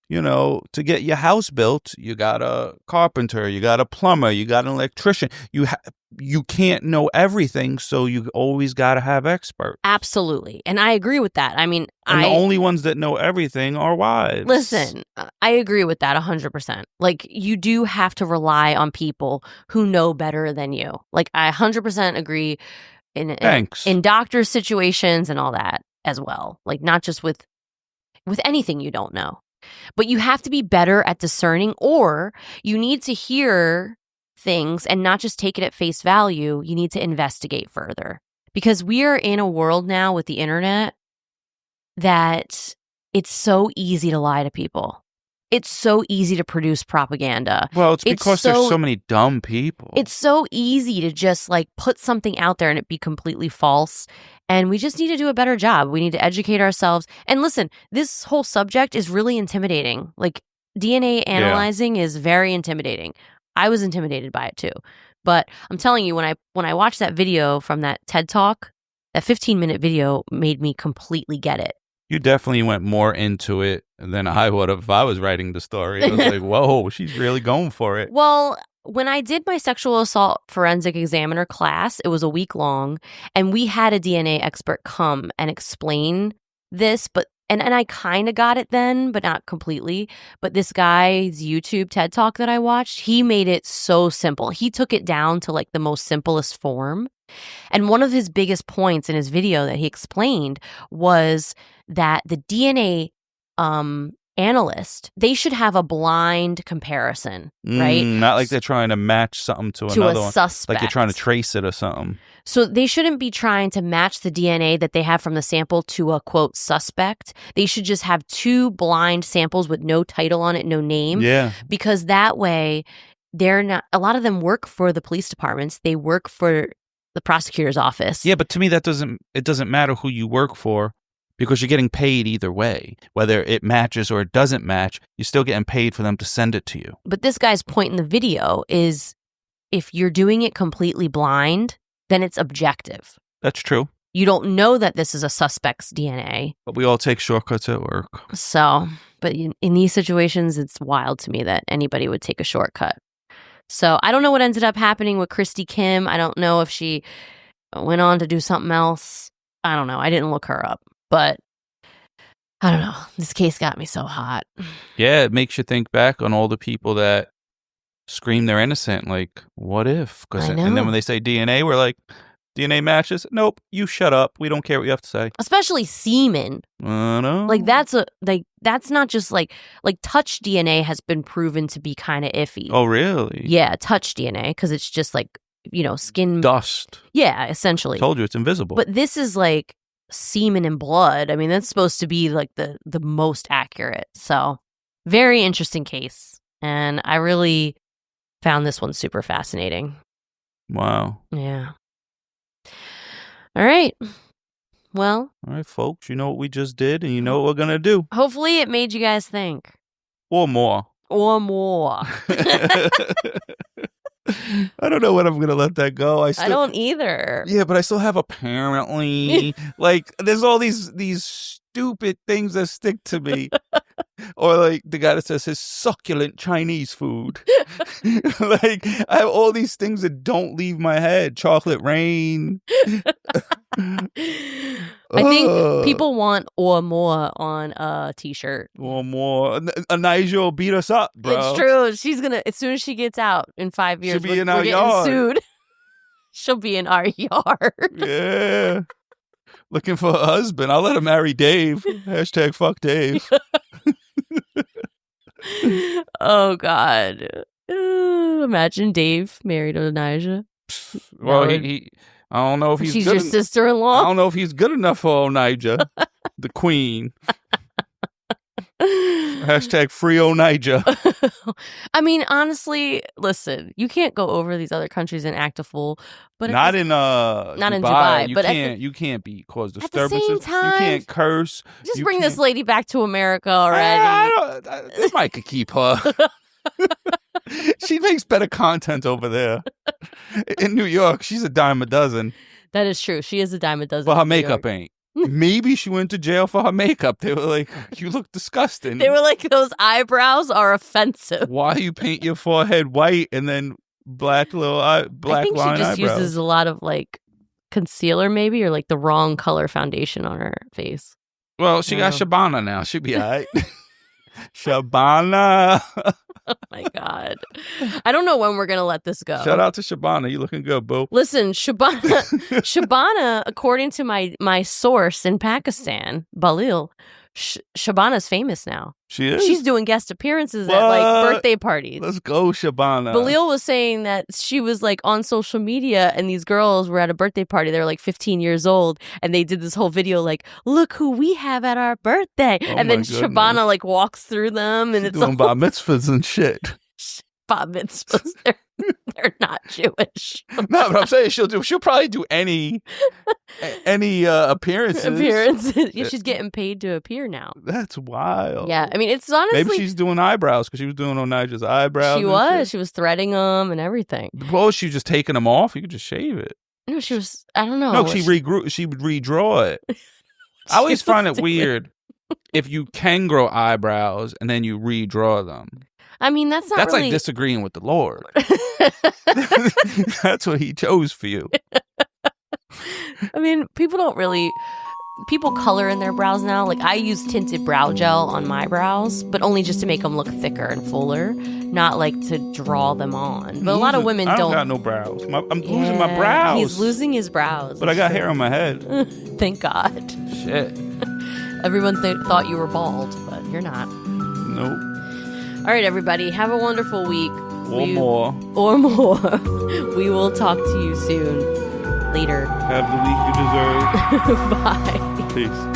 You know, to get your house built, you got a carpenter, you got a plumber, you got an electrician. You can't know everything, so you always got to have experts.
Absolutely. And I agree with that. I mean,
the only ones that know everything are wives.
Listen, I agree with that 100%. Like, you do have to rely on people who know better than you. Like, I 100% agree in doctor situations and all that as well. Like, not just with anything you don't know. But you have to be better at discerning, or you need to hear things and not just take it at face value. You need to investigate further, because we are in a world now with the internet that it's so easy to lie to people. It's so easy to produce propaganda.
Well, it's because there's so many dumb people.
It's so easy to just like put something out there and it be completely false. And we just need to do a better job. We need to educate ourselves. And listen, this whole subject is really intimidating. Like, DNA analyzing is very intimidating. I was intimidated by it too. But I'm telling you, when I watched that video from that TED Talk, that 15-minute video made me completely get it.
You definitely went more into it than I would have if I was writing the story. I was like, whoa, she's really going for it.
Well, when I did my sexual assault forensic examiner class, it was a week long, and we had a DNA expert come and explain this, and I kind of got it then, but not completely. But this guy's YouTube TED Talk that I watched, he made it so simple. He took it down to like the most simplest form. And one of his biggest points in his video that he explained was that the DNA analyst, they should have a blind comparison, right?
Not like they're trying to match something to another one.
Suspect.
Like they're trying to trace it or something.
So they shouldn't be trying to match the DNA that they have from the sample to a, quote, suspect. They should just have 2 blind samples with no title on it, no name.
Yeah.
Because that way, they're not, a lot of them work for the police departments. They work for the prosecutor's office.
Yeah, but to me, it doesn't matter who you work for because you're getting paid either way. Whether it matches or it doesn't match, you're still getting paid for them to send it to you.
But this guy's point in the video is if you're doing it completely blind, then it's objective.
That's true.
You don't know that this is a suspect's DNA.
But we all take shortcuts at work.
So, but in these situations, it's wild to me that anybody would take a shortcut. So I don't know what ended up happening with Christy Kim. I don't know if she went on to do something else. I don't know. I didn't look her up. But I don't know. This case got me so hot.
Yeah, it makes you think back on all the people that scream they're innocent. Like, what if? And then when they say DNA, we're like, DNA matches? Nope. You shut up. We don't care what you have to say.
Especially semen.
No.
Like that's not just like touch DNA has been proven to be kind of iffy.
Oh, really?
Yeah, touch DNA because it's just like, skin
dust.
Yeah, essentially.
Told you it's invisible.
But this is like semen and blood. I mean, that's supposed to be like the most accurate. So, very interesting case. And I really found this one super fascinating.
Wow.
Yeah. All right. Well.
All right, folks. You know what we just did, and you know what we're going to do.
Hopefully it made you guys think.
Or more. I don't know when I'm going to let that go. I
don't either.
Yeah, but I still have apparently. Like, there's all these stupid things that stick to me. Or like the guy that says his succulent Chinese food. Like, I have all these things that don't leave my head. Chocolate rain.
I think people want or more on a t-shirt.
Or more. Nigel will beat us up, bro.
It's true. She's going to, as soon as she gets out in 5 years,
she'll be in our yard.
Sued. She'll be in our yard.
Yeah. Looking for a husband. I'll let her marry Dave. Hashtag fuck Dave.
Oh, God. Imagine Dave married to Onijah.
Well, he I don't know if he's
She's
good
your sister-in-law?
I don't know if he's good enough for Onijah, the queen. Hashtag free Onijah.
I mean, honestly, listen, you can't go over these other countries and act a fool. But
not in Dubai. You can't be cause disturbances.
At the same time,
you can't curse.
Just bring this lady back to America already.
This might could keep her. She makes better content over there. In New York, she's a dime a dozen.
That is true. She is a dime a dozen.
But her makeup ain't. Maybe she went to jail for her makeup. They were like, you look disgusting.
They were like, those eyebrows are offensive.
Why you paint your forehead white and then black line eyebrows? I think she just
uses a lot of like concealer maybe, or like the wrong color foundation on her face.
Well, she got Shabana now. She'll be all right. Shabana.
Oh my God. I don't know when we're going to let this go.
Shout out to Shabana. You looking good, boo.
Listen, Shabana, according to my source in Pakistan, Balil, Shabana's famous now.
She is?
She's doing guest appearances at like birthday parties.
Let's go, Shabana.
Balil was saying that she was like on social media and these girls were at a birthday party. They were like 15 years old and they did this whole video like, look who we have at our birthday.
Oh,
and then Shabana like walks through them and it's
doing bar mitzvahs and shit.
Bar mitzvahs. They're not Jewish.
No, but I'm saying she'll probably do any appearances.
Yeah, she's getting paid to appear now.
That's wild.
Yeah, I mean, it's honestly...
Maybe she's doing eyebrows because she was doing Onijah's eyebrows.
She was threading them and everything.
Well, she was just taking them off. You could just shave it.
No, she was... I don't know.
No, she would redraw it. I always find it weird if you can grow eyebrows and then you redraw them.
I mean, that's
really... like disagreeing with the Lord. That's what he chose for you.
I mean, people color in their brows now. Like, I use tinted brow gel on my brows, but only just to make them look thicker and fuller, not like to draw them on. But a lot of women don't.
I don't got no brows. I'm losing my brows.
He's losing his brows.
But I got hair on my head.
Thank God.
Shit.
Everyone thought you were bald, but you're not.
Nope.
All right, everybody. Have a wonderful week.
More.
Or more. We will talk to you soon. Later.
Have the week you deserve.
Bye.
Peace.